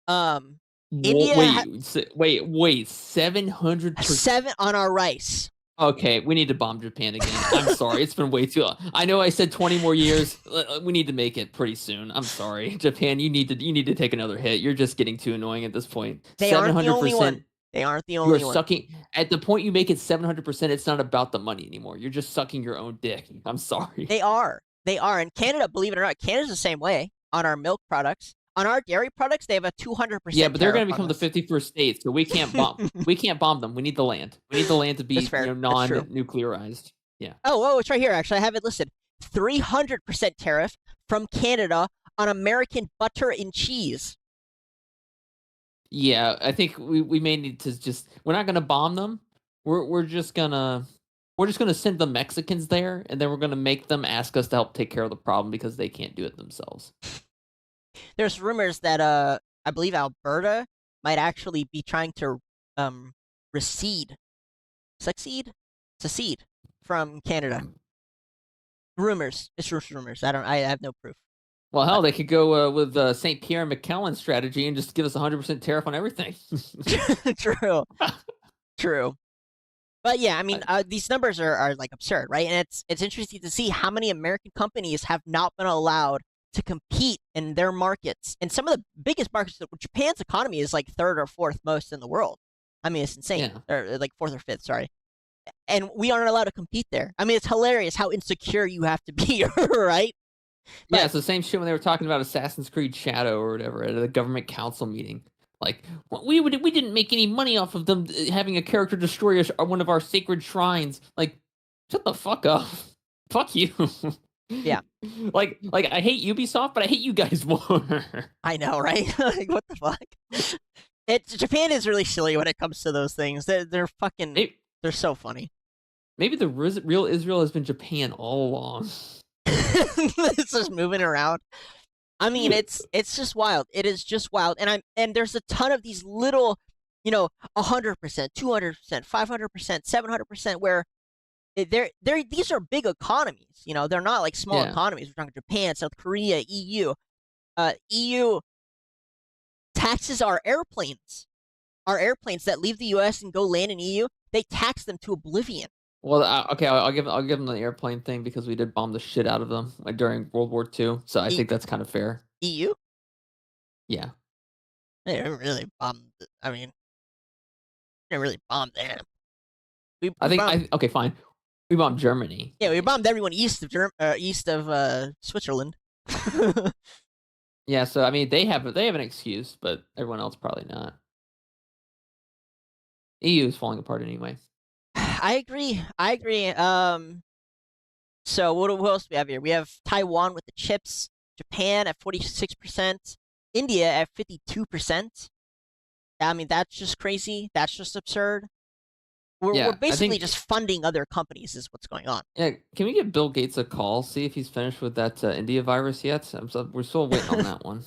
[SPEAKER 1] India
[SPEAKER 2] wait, 700%?
[SPEAKER 1] 7 on our rice.
[SPEAKER 2] Okay, we need to bomb Japan again. I'm sorry, it's been way too long. I know I said 20 more years. We need to make it pretty soon. I'm sorry, Japan. You need to take another hit. You're just getting too annoying at this point.
[SPEAKER 1] They aren't the only one. They aren't the only one.
[SPEAKER 2] You're sucking. At the point you make it 700%, it's not about the money anymore. You're just sucking your own dick. I'm sorry.
[SPEAKER 1] They are. And Canada, believe it or not, Canada's the same way on our milk products. On our dairy products, they have a 200%.
[SPEAKER 2] Yeah, but they're going to become the 51st state, so we can't bomb. We can't bomb them. We need the land. We need the land to be non-nuclearized. Yeah.
[SPEAKER 1] Oh, it's right here. Actually, I have it listed. 300% tariff from Canada on American butter and cheese.
[SPEAKER 2] Yeah, I think we may need to just. We're not going to bomb them. We're just gonna send the Mexicans there, and then we're gonna make them ask us to help take care of the problem because they can't do it themselves.
[SPEAKER 1] There's rumors that I believe Alberta might actually be trying to secede from Canada. Rumors. It's just rumors. I have no proof.
[SPEAKER 2] Well, hell, they could go with St. Pierre and McKellen strategy and just give us 100% tariff on everything.
[SPEAKER 1] True. But yeah, I mean, these numbers are like absurd, right? And it's interesting to see how many American companies have not been allowed to compete in their markets. And some of the biggest markets, Japan's economy is like 3rd or 4th most in the world. I mean, it's insane. Yeah. Or like 4th or 5th, sorry. And we aren't allowed to compete there. I mean, it's hilarious how insecure you have to be, right?
[SPEAKER 2] Yeah, it's the same shit when they were talking about Assassin's Creed Shadow or whatever at a government council meeting. Like, we didn't make any money off of them having a character destroy one of our sacred shrines. Like, shut the fuck up. Fuck you.
[SPEAKER 1] Yeah.
[SPEAKER 2] Like I hate Ubisoft, but I hate you guys more.
[SPEAKER 1] I know, right? Like, what the fuck? Japan is really silly when it comes to those things. They're fucking. They're so funny.
[SPEAKER 2] Maybe the real Israel has been Japan all along.
[SPEAKER 1] It's just moving around. I mean, it's just wild. It is just wild. And there's a ton of these little, 100%, 200%, 500%, 700%, where these are big economies. You know, they're not like small
[SPEAKER 2] Yeah.
[SPEAKER 1] economies. We're talking Japan, South Korea, EU. EU taxes our airplanes. Our airplanes that leave the U.S. and go land in EU, they tax them to oblivion.
[SPEAKER 2] Well, okay, I'll give them the airplane thing because we did bomb the shit out of them during World War II. So I think that's kind of fair.
[SPEAKER 1] EU?
[SPEAKER 2] Yeah.
[SPEAKER 1] They didn't really bomb. I mean, they didn't really bomb them.
[SPEAKER 2] Okay, fine. We bombed Germany.
[SPEAKER 1] Yeah, we bombed everyone east of Switzerland.
[SPEAKER 2] Yeah, so I mean they have an excuse, but everyone else probably not. EU is falling apart anyway.
[SPEAKER 1] I agree. So what else do we have here? We have Taiwan with the chips, Japan at 46%, India at 52%. I mean, that's just crazy. That's just absurd. We're basically just funding other companies is what's going on.
[SPEAKER 2] Yeah, can we give Bill Gates a call, see if he's finished with that India virus yet? We're still waiting on that one.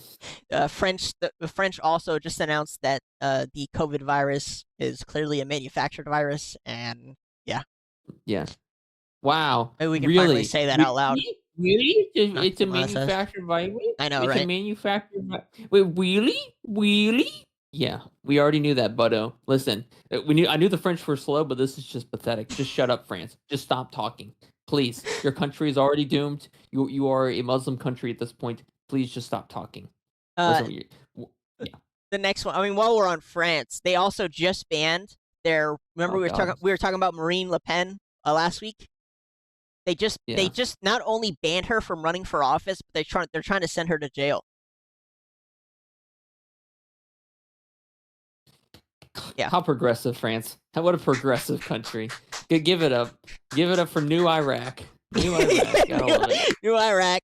[SPEAKER 1] The French also just announced that the COVID virus is clearly a manufactured virus, and yeah.
[SPEAKER 2] Wow.
[SPEAKER 1] Maybe we can
[SPEAKER 2] really?
[SPEAKER 1] finally say that out loud.
[SPEAKER 2] Really? It's a manufactured virus?
[SPEAKER 1] I know,
[SPEAKER 2] it's
[SPEAKER 1] right?
[SPEAKER 2] A manufactured virus. Wait, really? Yeah, we already knew that, Butto. Listen, I knew the French were slow, but this is just pathetic. Just shut up, France. Just stop talking, please. Your country is already doomed. You are a Muslim country at this point. Please just stop talking.
[SPEAKER 1] The next one. I mean, while we're on France, they also just banned their. Remember, we were talking about Marine Le Pen last week. They just not only banned her from running for office, but they're trying to send her to jail. Yeah.
[SPEAKER 2] How progressive, France. What a progressive country. Give it up. Give it up for New Iraq. New Iraq. I love it.
[SPEAKER 1] New Iraq.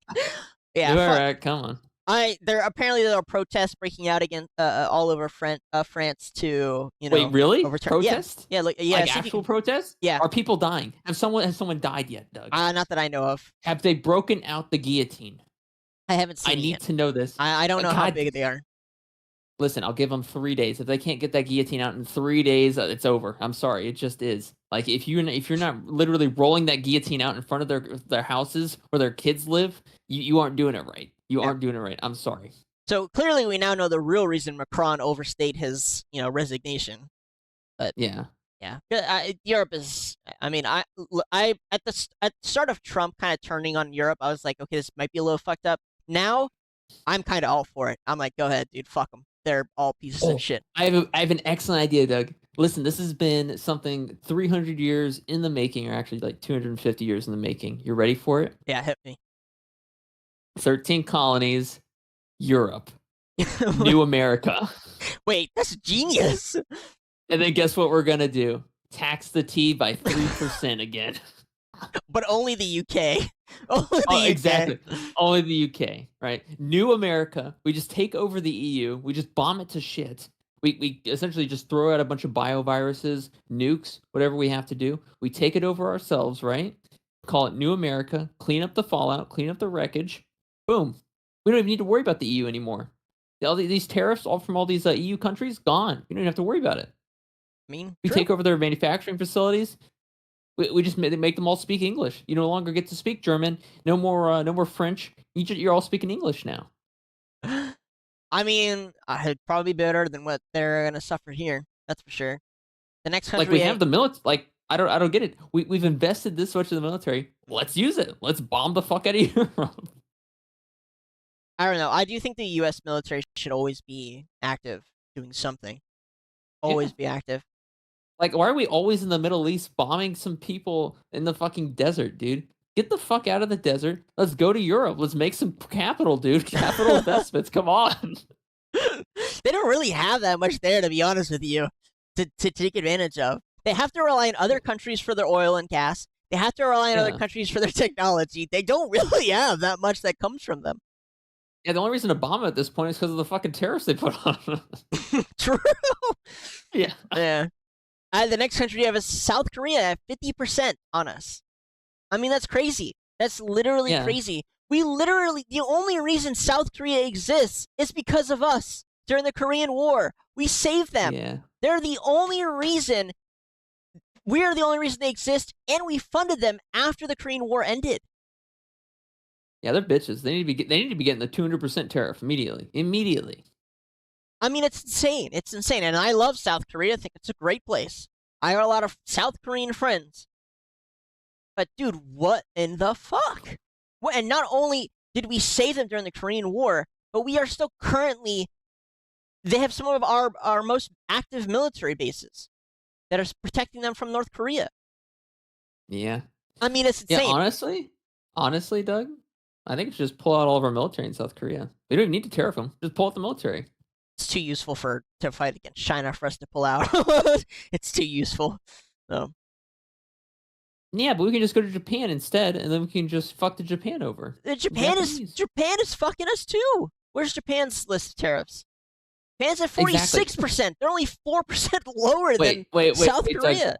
[SPEAKER 1] Yeah.
[SPEAKER 2] New Iraq, come on.
[SPEAKER 1] There are protests breaking out again all over France to, you know.
[SPEAKER 2] Wait, really?
[SPEAKER 1] Protest? Yeah, like
[SPEAKER 2] actual protests?
[SPEAKER 1] Yeah.
[SPEAKER 2] Are people dying? Has someone died yet, Doug?
[SPEAKER 1] Not that I know of.
[SPEAKER 2] Have they broken out the guillotine?
[SPEAKER 1] I haven't seen it
[SPEAKER 2] need
[SPEAKER 1] yet.
[SPEAKER 2] to know this.
[SPEAKER 1] I don't know how big they are.
[SPEAKER 2] Listen, I'll give them 3 days. If they can't get that guillotine out in 3 days, it's over. I'm sorry, it just is. Like if you're not literally rolling that guillotine out in front of their houses where their kids live, you aren't doing it right. You aren't doing it right. I'm sorry.
[SPEAKER 1] So clearly, we now know the real reason Macron overstayed his, resignation. But yeah. Europe is. I mean, I at the start of Trump kind of turning on Europe, I was like, okay, this might be a little fucked up. Now, I'm kind of all for it. I'm like, go ahead, dude, fuck them. They're all pieces of shit.
[SPEAKER 2] I have an excellent idea, Doug. Listen, this has been something 300 years in the making, or actually like 250 years in the making. You ready for it?
[SPEAKER 1] Yeah, hit me.
[SPEAKER 2] 13 colonies, Europe, New America.
[SPEAKER 1] Wait, that's genius.
[SPEAKER 2] And then guess what we're gonna do? Tax the tea by 3% again.
[SPEAKER 1] But only the UK. Only the UK.
[SPEAKER 2] Exactly. Only the UK, right? New America. We just take over the EU. We just bomb it to shit. We essentially just throw out a bunch of bioviruses, nukes, whatever we have to do. We take it over ourselves, right? Call it New America. Clean up the fallout. Clean up the wreckage. Boom. We don't even need to worry about the EU anymore. All these tariffs, all from all these EU countries, gone. We don't even have to worry about it.
[SPEAKER 1] I mean,
[SPEAKER 2] we take over their manufacturing facilities. We just make them all speak English. You no longer get to speak German. No more French. You're all speaking English now.
[SPEAKER 1] I mean, it'd probably be better than what they're gonna suffer here. That's for sure. The next country,
[SPEAKER 2] like we have the military. Like I don't get it. We've invested this much in the military. Let's use it. Let's bomb the fuck out of Europe.
[SPEAKER 1] I don't know. I do think the U.S. military should always be active, doing something. Always be active.
[SPEAKER 2] Like, why are we always in the Middle East bombing some people in the fucking desert, dude? Get the fuck out of the desert. Let's go to Europe. Let's make some capital, dude. Capital investments. Come on.
[SPEAKER 1] They don't really have that much there, to be honest with you, to take advantage of. They have to rely on other countries for their oil and gas. They have to rely on other countries for their technology. They don't really have that much that comes from them.
[SPEAKER 2] Yeah, the only reason to bomb it at this point is because of the fucking tariffs they put on.
[SPEAKER 1] True.
[SPEAKER 2] Yeah.
[SPEAKER 1] The next country we have is South Korea at 50% on us. I mean, that's crazy. That's literally crazy. The only reason South Korea exists is because of us during the Korean War. We saved them.
[SPEAKER 2] Yeah.
[SPEAKER 1] They're the only reason We are the only reason they exist, and we funded them after the Korean War ended.
[SPEAKER 2] Yeah, they're bitches. They need to be getting the 200% tariff immediately. Immediately.
[SPEAKER 1] I mean, it's insane. It's insane. And I love South Korea. I think it's a great place. I have a lot of South Korean friends. But, dude, what in the fuck? And not only did we save them during the Korean War, but we are still currently... They have some of our most active military bases that are protecting them from North Korea.
[SPEAKER 2] Yeah.
[SPEAKER 1] I mean, it's insane.
[SPEAKER 2] Yeah, honestly, Doug, I think we should just pull out all of our military in South Korea. We don't even need to tariff them. Just pull out the military.
[SPEAKER 1] It's too useful to fight against China for us to pull out. It's too useful. So.
[SPEAKER 2] Yeah, but we can just go to Japan instead, and then we can just fuck the Japan over.
[SPEAKER 1] Japan is fucking us too. Where's Japan's list of tariffs? Japan's at 46%. Exactly. They're only 4% lower than South Korea.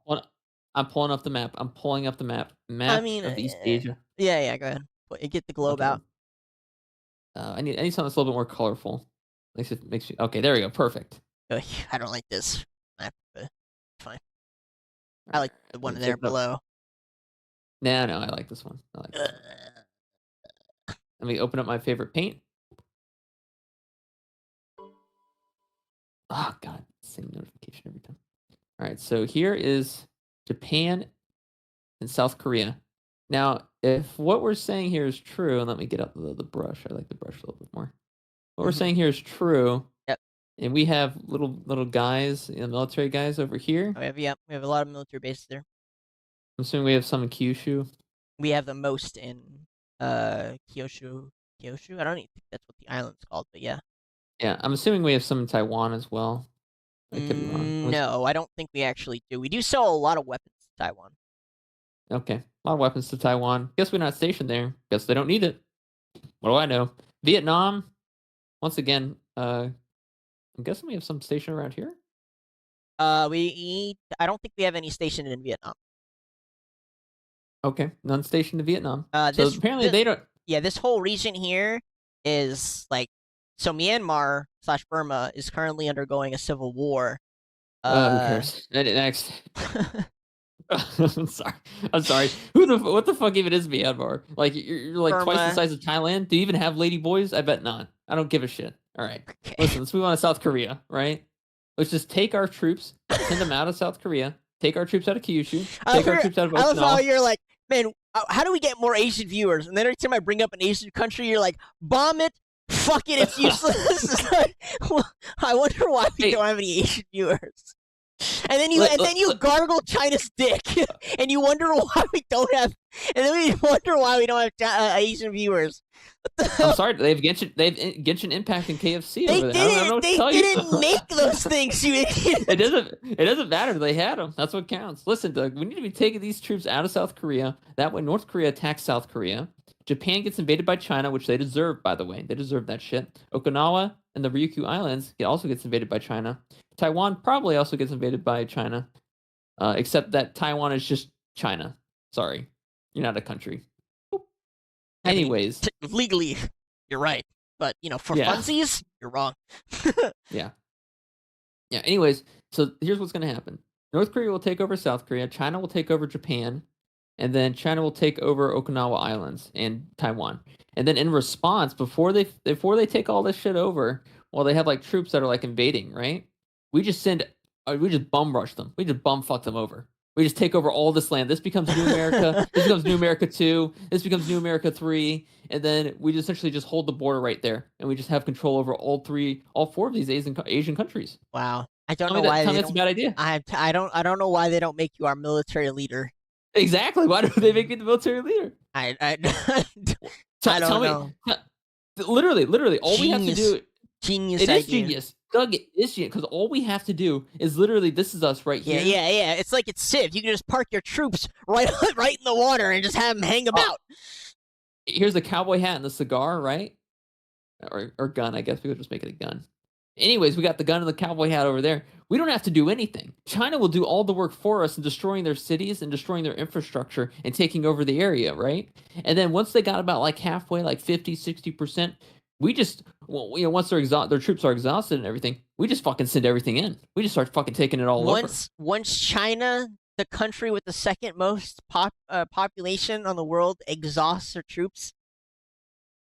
[SPEAKER 2] I'm pulling up the map. Map of East Asia.
[SPEAKER 1] Yeah, go ahead. Get the globe out.
[SPEAKER 2] I need something that's a little bit more colorful. Makes you okay. There we go. Perfect.
[SPEAKER 1] I don't like this map. Fine. I like the one there below.
[SPEAKER 2] No, I like this one. I like this one. Let me open up my favorite paint. Oh god, same notification every time. All right, so here is Japan and South Korea. Now, if what we're saying here is true, and let me get up the brush. I like the brush a little bit more. What we're saying here is true.
[SPEAKER 1] Yep.
[SPEAKER 2] And we have little guys, military guys over here.
[SPEAKER 1] We have a lot of military bases there.
[SPEAKER 2] I'm assuming we have some in Kyushu.
[SPEAKER 1] We have the most in Kyushu. I don't even think that's what the island's called, but yeah.
[SPEAKER 2] Yeah, I'm assuming we have some in Taiwan as well. I could be wrong.
[SPEAKER 1] No, I don't think we actually do. We do sell a lot of weapons to Taiwan.
[SPEAKER 2] Okay, a lot of weapons to Taiwan. Guess we're not stationed there. Guess they don't need it. What do I know? Vietnam. Once again, I'm guessing we have some station around here.
[SPEAKER 1] I don't think we have any stationed in Vietnam.
[SPEAKER 2] Okay, none stationed in Vietnam. So apparently they don't.
[SPEAKER 1] Yeah, this whole region here is like, so Myanmar / Burma is currently undergoing a civil war.
[SPEAKER 2] Who cares? Next. I'm sorry. What the fuck even is Myanmar? Like you're like Burma. Twice the size of Thailand. Do you even have lady boys? I bet not. I don't give a shit. All right. Okay. Listen, let's move on to South Korea, right? Let's just take our troops, send them out of South Korea, take our troops out of Kyushu, take our troops out of Okinawa. I love how
[SPEAKER 1] you're like, man, how do we get more Asian viewers? And then every time I bring up an Asian country, you're like, bomb it, fuck it, it's useless. I wonder why we don't have any Asian viewers. And then you gargle China's dick, and you wonder why we don't have, and then we wonder why we don't have Asian viewers.
[SPEAKER 2] I'm sorry, they have Genshin Impact and KFC over there.
[SPEAKER 1] They didn't make those things, you idiot.
[SPEAKER 2] It doesn't matter. They had them. That's what counts. Listen, Doug, we need to be taking these troops out of South Korea. That way, North Korea attacks South Korea. Japan gets invaded by China, which they deserve, by the way. They deserve that shit. Okinawa and the Ryukyu Islands also gets invaded by China. Taiwan probably also gets invaded by China, except that Taiwan is just China. Sorry, you're not a country. Anyways,
[SPEAKER 1] legally, you're right, but for funsies, you're wrong.
[SPEAKER 2] Yeah. Anyways, so here's what's gonna happen: North Korea will take over South Korea, China will take over Japan, and then China will take over Okinawa Islands and Taiwan. And then in response, before they take all this shit over, while they have like troops that are like invading, right? We just bum rush them. We just bum fuck them over. We just take over all this land. This becomes New America. This becomes New America 2. This becomes New America 3. And then we essentially just hold the border right there, and we just have control over all 4 of these Asian countries.
[SPEAKER 1] Wow, I don't know why
[SPEAKER 2] that's a bad idea.
[SPEAKER 1] I don't know why they don't make you our military leader.
[SPEAKER 2] Exactly. Why don't they make me the military leader?
[SPEAKER 1] I don't know.
[SPEAKER 2] Literally, all we have to do.
[SPEAKER 1] Genius.
[SPEAKER 2] It is genius. Doug, it is genius, because all we have to do is literally, this is us right here.
[SPEAKER 1] Yeah. It's like it's Civ. You can just park your troops right in the water and just have them hang about.
[SPEAKER 2] Here's the cowboy hat and the cigar, right? Or gun, I guess we could just make it a gun. Anyways, we got the gun and the cowboy hat over there. We don't have to do anything. China will do all the work for us in destroying their cities and destroying their infrastructure and taking over the area, right? And then once they got about like halfway, like 50, 60%, we just, once their troops are exhausted and everything, we just fucking send everything in. We just start fucking taking it all over.
[SPEAKER 1] Once China the country with the second most population on the world exhausts their troops.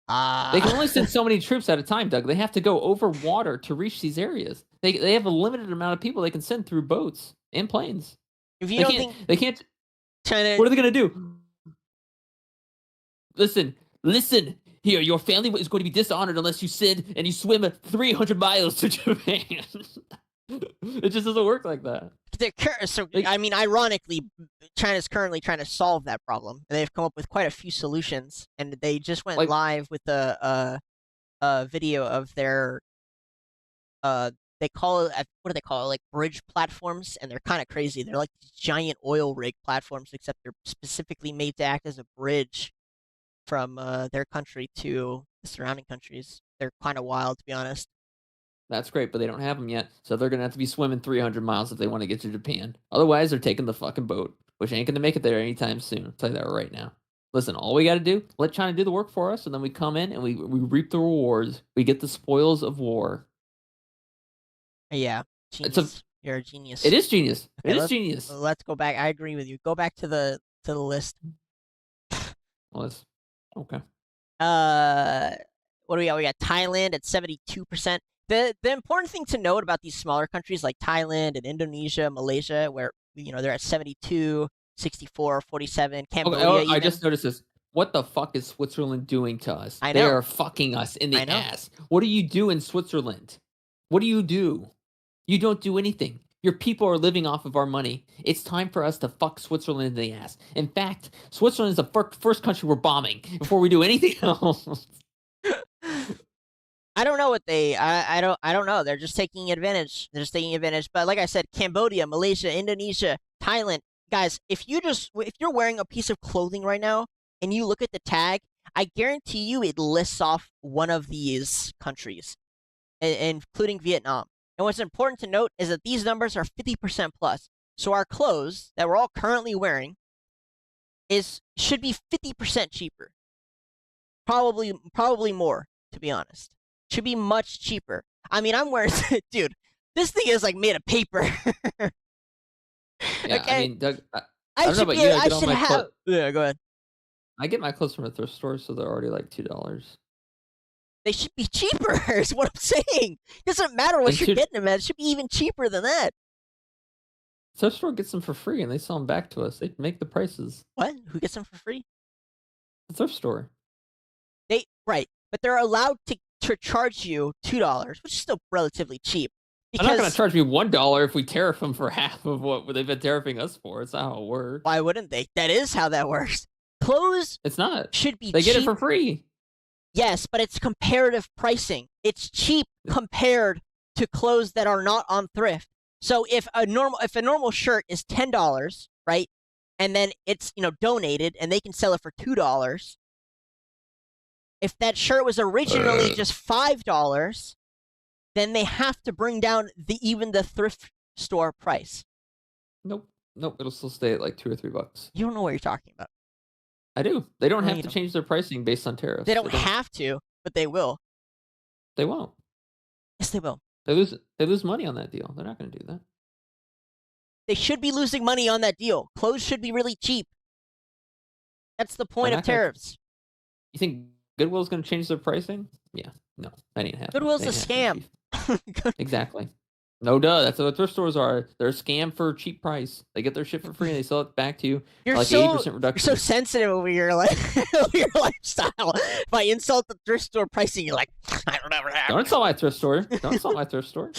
[SPEAKER 2] They can only send so many troops at a time, Doug. They have to go over water to reach these areas. They have a limited amount of people they can send through boats and planes.
[SPEAKER 1] If you
[SPEAKER 2] They
[SPEAKER 1] don't
[SPEAKER 2] can't.
[SPEAKER 1] think
[SPEAKER 2] They can't.
[SPEAKER 1] China,
[SPEAKER 2] What are they gonna do? Listen. Here, your family is going to be dishonored unless you send and you swim 300 miles to Japan. It just doesn't work like that.
[SPEAKER 1] so I mean, ironically, China's currently trying to solve that problem, and they've come up with quite a few solutions. And they just went live with a video of their they call it, what do they call it, like bridge platforms, and they're kind of crazy. They're like these giant oil rig platforms, except they're specifically made to act as a bridge from their country to the surrounding countries. They're kind of wild, to be honest.
[SPEAKER 2] That's great, but they don't have them yet, so they're gonna have to be swimming 300 miles if they want to get to Japan. Otherwise, they're taking the fucking boat, which ain't gonna make it there anytime soon. I'll tell you that right now. Listen, all we gotta do, let China do the work for us, and then we come in and we reap the rewards. We get the spoils of war.
[SPEAKER 1] Yeah, genius. You're a genius.
[SPEAKER 2] It is genius.
[SPEAKER 1] Okay,
[SPEAKER 2] it is genius.
[SPEAKER 1] Let's go back. I agree with you. Go back to the list.
[SPEAKER 2] Well, it's okay.
[SPEAKER 1] What do we got? We got Thailand at 72%. The important thing to note about these smaller countries like Thailand and Indonesia, Malaysia, where they're at 72, 64, 47, Cambodia.
[SPEAKER 2] Okay, I just noticed this. What the fuck is Switzerland doing to us?
[SPEAKER 1] I know.
[SPEAKER 2] They are fucking us in the ass. What do you do in Switzerland? What do? You don't do anything. Your people are living off of our money. It's time for us to fuck Switzerland in the ass. In fact, Switzerland is the first country we're bombing before we do anything else.
[SPEAKER 1] I don't know what I don't know. They're just taking advantage. But like I said, Cambodia, Malaysia, Indonesia, Thailand, guys, if you're wearing a piece of clothing right now and you look at the tag, I guarantee you it lists off one of these countries, including Vietnam. And what's important to note is that these numbers are 50% plus. So our clothes that we're all currently wearing should be 50% cheaper. Probably more, to be honest. Should be much cheaper. I mean, I'm wearing, dude, this thing is like made of paper.
[SPEAKER 2] Yeah,
[SPEAKER 1] okay?
[SPEAKER 2] I mean, Doug, I don't know about you. I get all my clothes.
[SPEAKER 1] Yeah, go ahead.
[SPEAKER 2] I get my clothes from a thrift store, so they're already like $2.
[SPEAKER 1] They should be cheaper, is what I'm saying. It doesn't matter what you're getting them at. It should be even cheaper than that.
[SPEAKER 2] Thrift store gets them for free, and they sell them back to us. They make the prices.
[SPEAKER 1] What? Who gets them for free?
[SPEAKER 2] The thrift store.
[SPEAKER 1] Right, but they're allowed to charge you $2, which is still relatively cheap.
[SPEAKER 2] I'm not going to charge me $1 if we tariff them for half of what they've been tariffing us for. It's not how it works.
[SPEAKER 1] Why wouldn't they? That is how that works. Clothes.
[SPEAKER 2] It's not.
[SPEAKER 1] Should be.
[SPEAKER 2] They
[SPEAKER 1] cheap.
[SPEAKER 2] get it for free.
[SPEAKER 1] Yes, but it's comparative pricing. It's cheap compared to clothes that are not on thrift. So if a normal shirt is $10, right, and then it's donated and they can sell it for $2. If that shirt was originally just $5, then they have to bring down even the thrift store price.
[SPEAKER 2] Nope. It'll still stay at like $2 or $3.
[SPEAKER 1] You don't know what you're talking about.
[SPEAKER 2] I do. They don't have to change their pricing based on tariffs.
[SPEAKER 1] They don't have to, but they will.
[SPEAKER 2] They won't.
[SPEAKER 1] Yes, they will.
[SPEAKER 2] They lose money on that deal. They're not going to do that.
[SPEAKER 1] They should be losing money on that deal. Clothes should be really cheap. That's the point of tariffs.
[SPEAKER 2] You think Goodwill's going to change their pricing? Yeah. No, that ain't happening.
[SPEAKER 1] Goodwill's a scam.
[SPEAKER 2] Exactly. No, duh. That's what thrift stores are. They're a scam for a cheap price. They get their shit for free and they sell it back to you.
[SPEAKER 1] You're
[SPEAKER 2] like 80% reduction.
[SPEAKER 1] You're so sensitive over your your lifestyle. If I insult the thrift store pricing, you're like, I don't ever have.
[SPEAKER 2] Don't insult my thrift store. Don't insult my thrift store.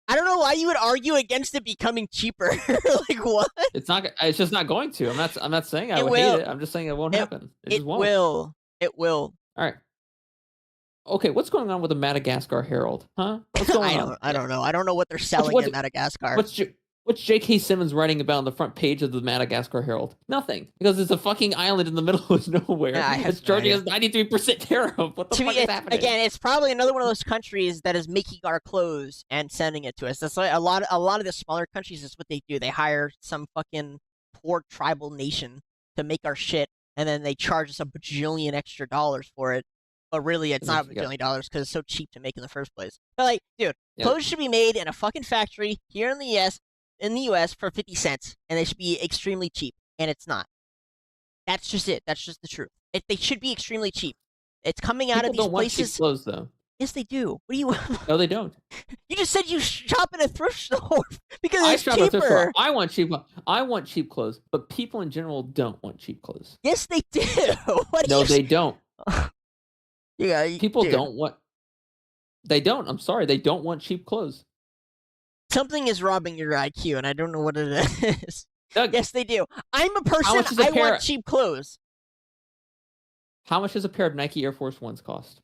[SPEAKER 1] I don't know why you would argue against it becoming cheaper. Like what?
[SPEAKER 2] It's not. It's just not going to. I'm not saying I would hate it. I'm just saying it won't happen. It just won't.
[SPEAKER 1] It will.
[SPEAKER 2] All right. Okay, what's going on with the Madagascar Herald? Huh? What's going on?
[SPEAKER 1] I don't know. I don't know what they're selling in Madagascar.
[SPEAKER 2] What's J.K. Simmons writing about on the front page of the Madagascar Herald? Nothing, because it's a fucking island in the middle of nowhere. Yeah, it's charging us 93% tariff. What the fuck is happening?
[SPEAKER 1] Again, it's probably another one of those countries that is making our clothes and sending it to us. That's why a lot of the smaller countries is what they do. They hire some fucking poor tribal nation to make our shit, and then they charge us a bajillion extra dollars for it. But really, it's not a bajillion dollars because it's so cheap to make in the first place. But like, dude, clothes should be made in a fucking factory here in the US. in the U.S. for 50 cents, and they should be extremely cheap, and it's not. That's just it. That's just the truth. They should be extremely cheap. It's coming out
[SPEAKER 2] People
[SPEAKER 1] of these
[SPEAKER 2] don't want cheap
[SPEAKER 1] places.
[SPEAKER 2] clothes, though.
[SPEAKER 1] Yes, they do. What do you?
[SPEAKER 2] No, they don't.
[SPEAKER 1] You just said you shop in a thrift store because
[SPEAKER 2] I
[SPEAKER 1] it's
[SPEAKER 2] shop at a thrift store.
[SPEAKER 1] cheaper.
[SPEAKER 2] I want cheap clothes, but people in general don't want cheap clothes.
[SPEAKER 1] Yes, they do. What
[SPEAKER 2] No,
[SPEAKER 1] do you?
[SPEAKER 2] they don't.
[SPEAKER 1] Yeah,
[SPEAKER 2] People
[SPEAKER 1] dude.
[SPEAKER 2] don't want. They don't. I'm sorry. They don't want cheap clothes.
[SPEAKER 1] Something is robbing your IQ, and I don't know what it is.
[SPEAKER 2] Doug,
[SPEAKER 1] Yes, they do. I'm a person.
[SPEAKER 2] much is a
[SPEAKER 1] I
[SPEAKER 2] pair-
[SPEAKER 1] want cheap clothes.
[SPEAKER 2] how much does a pair of Nike Air Force Ones cost?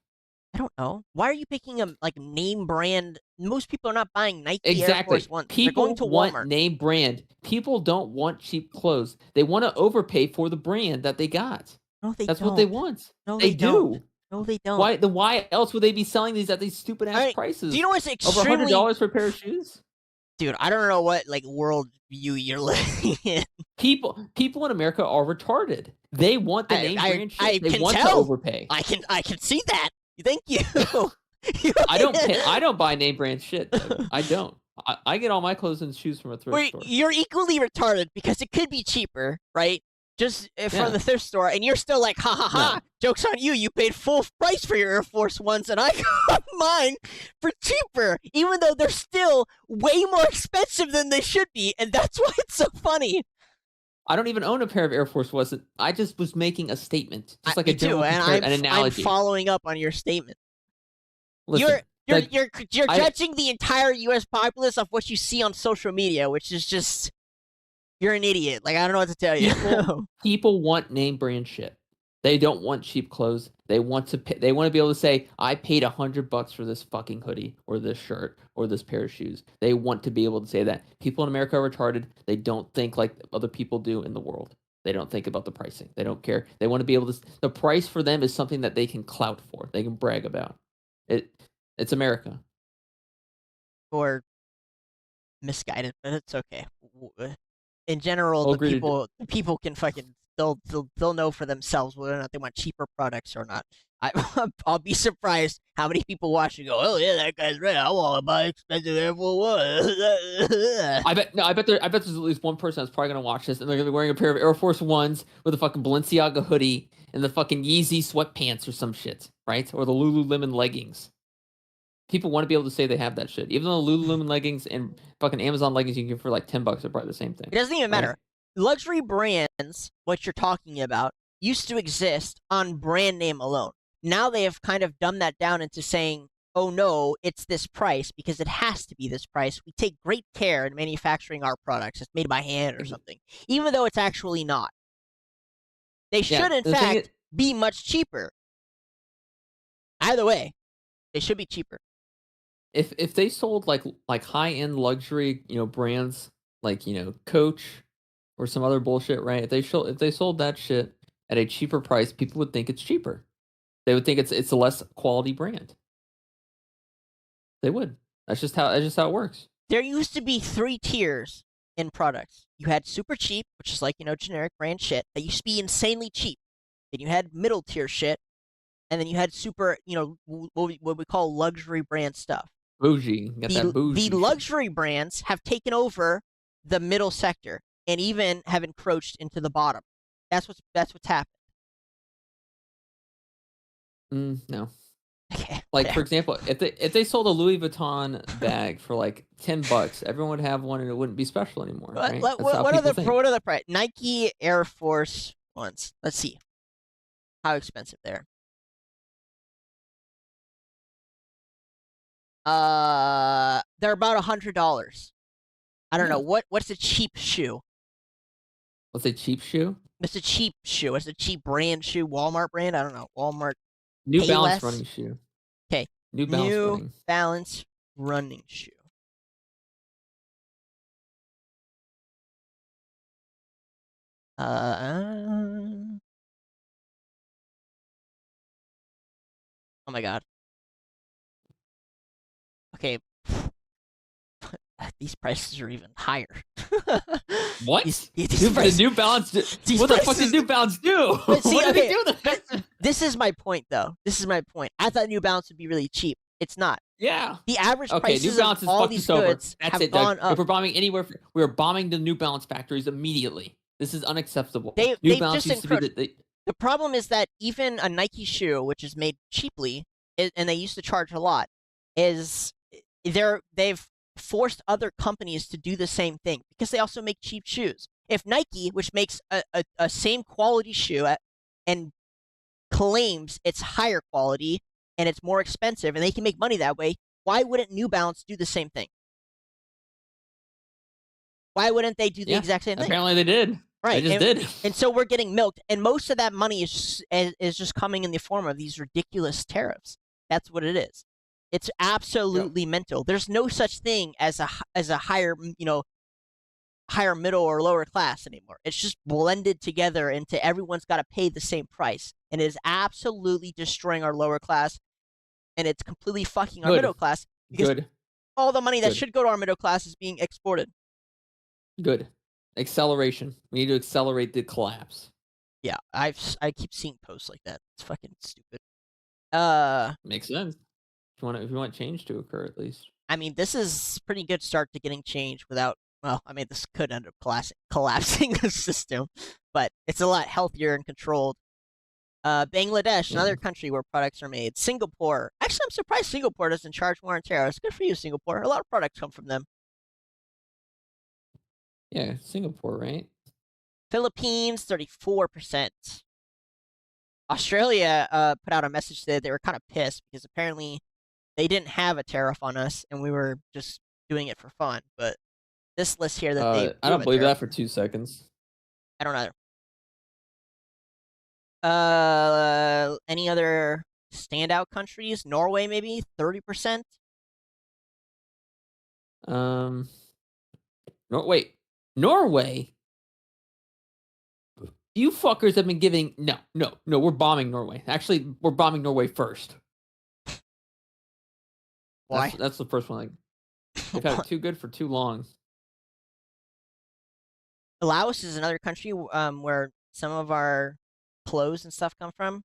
[SPEAKER 1] I don't know. Why are you picking a name brand? Most people are not buying Nike Air
[SPEAKER 2] Exactly.
[SPEAKER 1] Force Ones. They're
[SPEAKER 2] People
[SPEAKER 1] going to
[SPEAKER 2] want
[SPEAKER 1] Walmart.
[SPEAKER 2] name brand. People don't want cheap clothes. They want to overpay for the brand that they got.
[SPEAKER 1] No, they
[SPEAKER 2] That's
[SPEAKER 1] don't.
[SPEAKER 2] what they want.
[SPEAKER 1] No,
[SPEAKER 2] they
[SPEAKER 1] don't.
[SPEAKER 2] do.
[SPEAKER 1] No, they don't.
[SPEAKER 2] Why else would they be selling these at these stupid ass
[SPEAKER 1] Alright,
[SPEAKER 2] prices?
[SPEAKER 1] Do you know what's
[SPEAKER 2] Over
[SPEAKER 1] extremely?
[SPEAKER 2] $100 for a pair of shoes?
[SPEAKER 1] Dude, I don't know what world view you're living in.
[SPEAKER 2] People in America are retarded. They want the name brand shit.
[SPEAKER 1] I
[SPEAKER 2] They
[SPEAKER 1] can
[SPEAKER 2] want
[SPEAKER 1] tell.
[SPEAKER 2] to overpay.
[SPEAKER 1] I can see that. Thank you.
[SPEAKER 2] I don't buy name brand shit. Though. I don't. I get all my clothes and shoes from a thrift store.
[SPEAKER 1] You're equally retarded because it could be cheaper, right? Just from the thrift store, and you're still like, ha ha ha, joke's on you. You paid full price for your Air Force Ones, and I got mine for cheaper, even though they're still way more expensive than they should be, and that's why it's so funny.
[SPEAKER 2] I don't even own a pair of Air Force Ones. I just was making a statement, just like
[SPEAKER 1] Me
[SPEAKER 2] a general
[SPEAKER 1] too, and
[SPEAKER 2] an analogy.
[SPEAKER 1] I'm following up on your statement.
[SPEAKER 2] Listen,
[SPEAKER 1] You're judging the entire U.S. populace off what you see on social media, which is just you're an idiot. I don't know what to tell you.
[SPEAKER 2] People want name brand shit. They don't want cheap clothes. They want to pay, they want to be able to say, I paid $100 for this fucking hoodie or this shirt or this pair of shoes. They want to be able to say that. People in America are retarded. They don't think like other people do in the world. They don't think about the pricing. They don't care. They want to be able to. The price for them is something that they can clout for. They can brag about. It's America.
[SPEAKER 1] Or misguided, but it's okay. In general,
[SPEAKER 2] I'll
[SPEAKER 1] the
[SPEAKER 2] agree to
[SPEAKER 1] people can fucking they'll know for themselves whether or not they want cheaper products or not. I'll be surprised how many people watch and go, oh yeah, that guy's right. I want to buy expensive Air Force One.
[SPEAKER 2] I bet there's at least one person that's probably gonna watch this and they're gonna be wearing a pair of Air Force Ones with a fucking Balenciaga hoodie and the fucking Yeezy sweatpants or some shit, right? Or the Lululemon leggings. People want to be able to say they have that shit. Even though Lululemon leggings and fucking Amazon leggings you can get for like $10 are probably the same thing.
[SPEAKER 1] It doesn't even matter. Luxury brands, what you're talking about, used to exist on brand name alone. Now they have kind of dumbed that down into saying, oh no, it's this price because it has to be this price. We take great care in manufacturing our products. It's made by hand or something, even though it's actually not. They should, in fact, be much cheaper. Either way, they should be cheaper.
[SPEAKER 2] If they sold like high end luxury brands like Coach or some other bullshit, right? If they sold that shit at a cheaper price, people would think it's cheaper. They would think it's a less quality brand. They would. That's just how it works.
[SPEAKER 1] There used to be 3 tiers in products. You had super cheap, which is like generic brand shit that used to be insanely cheap. Then you had middle tier shit, and then you had super what we call luxury brand stuff.
[SPEAKER 2] Bougie.
[SPEAKER 1] The luxury brands have taken over the middle sector and even have encroached into the bottom. That's what's happened.
[SPEAKER 2] No.
[SPEAKER 1] Okay.
[SPEAKER 2] Like for example, if they sold a Louis Vuitton bag for like $10, everyone would have one and it wouldn't be special anymore. Right?
[SPEAKER 1] What are the price? Nike Air Force Ones. Let's see how expensive they're. They're about $100. I don't know what's a cheap shoe.
[SPEAKER 2] What's a cheap shoe?
[SPEAKER 1] What's a cheap shoe? What's a cheap brand shoe? Walmart brand? I don't know. Walmart.
[SPEAKER 2] New Balance running shoe.
[SPEAKER 1] Okay.
[SPEAKER 2] New
[SPEAKER 1] Balance running shoe. Oh my god. Okay. These prices are even higher.
[SPEAKER 2] What?
[SPEAKER 1] These prices,
[SPEAKER 2] New Balance. What the fuck did New Balance do?
[SPEAKER 1] But see,
[SPEAKER 2] what did
[SPEAKER 1] okay,
[SPEAKER 2] they do?
[SPEAKER 1] this is my point, though. This is my point. I thought New Balance would be really cheap. It's not.
[SPEAKER 2] Yeah.
[SPEAKER 1] The average
[SPEAKER 2] Okay, New
[SPEAKER 1] prices
[SPEAKER 2] Balance
[SPEAKER 1] of
[SPEAKER 2] is
[SPEAKER 1] all
[SPEAKER 2] fucked
[SPEAKER 1] these
[SPEAKER 2] us over.
[SPEAKER 1] goods
[SPEAKER 2] That's
[SPEAKER 1] have
[SPEAKER 2] it, Doug.
[SPEAKER 1] gone up.
[SPEAKER 2] If we're bombing anywhere, we're bombing the New Balance factories immediately. This is unacceptable. New
[SPEAKER 1] They've
[SPEAKER 2] Balance
[SPEAKER 1] just
[SPEAKER 2] used to be
[SPEAKER 1] encroached. The problem is that even a Nike shoe, which is made cheaply, and they used to charge a lot, is they've forced other companies to do the same thing because they also make cheap shoes. If Nike, which makes a same quality shoe and claims it's higher quality and it's more expensive and they can make money that way, why wouldn't New Balance do the same thing? Why wouldn't they do the exact same thing?
[SPEAKER 2] Apparently they did.
[SPEAKER 1] Right.
[SPEAKER 2] They just did.
[SPEAKER 1] And so we're getting milked, and most of that money is just coming in the form of these ridiculous tariffs. That's what it is. It's absolutely mental. There's no such thing as a higher, higher middle or lower class anymore. It's just blended together into everyone's got to pay the same price, and it is absolutely destroying our lower class, and it's completely fucking our middle class because all the money that should go to our middle class is being exported.
[SPEAKER 2] Good. Acceleration. We need to accelerate the collapse.
[SPEAKER 1] Yeah, I keep seeing posts like that. It's fucking stupid.
[SPEAKER 2] Makes sense. If you want change to occur, at least.
[SPEAKER 1] I mean, this is a pretty good start to getting change without. Well, I mean, this could end up collapsing the system, but it's a lot healthier and controlled. Bangladesh, another country where products are made. Singapore. Actually, I'm surprised Singapore doesn't charge more on tariffs. Good for you, Singapore. A lot of products come from them.
[SPEAKER 2] Yeah, Singapore, right?
[SPEAKER 1] Philippines, 34%. Australia put out a message today. They were kind of pissed because apparently they didn't have a tariff on us, and we were just doing it for fun. But this list here that they
[SPEAKER 2] I don't believe that for 2 seconds.
[SPEAKER 1] I don't either. Any other standout countries? Norway, maybe 30%.
[SPEAKER 2] Wait, Norway. You fuckers have been giving no. We're bombing Norway. Actually, we're bombing Norway first.
[SPEAKER 1] Why?
[SPEAKER 2] That's the first one. Like, they've had it too good for too long.
[SPEAKER 1] Laos is another country where some of our clothes and stuff come from.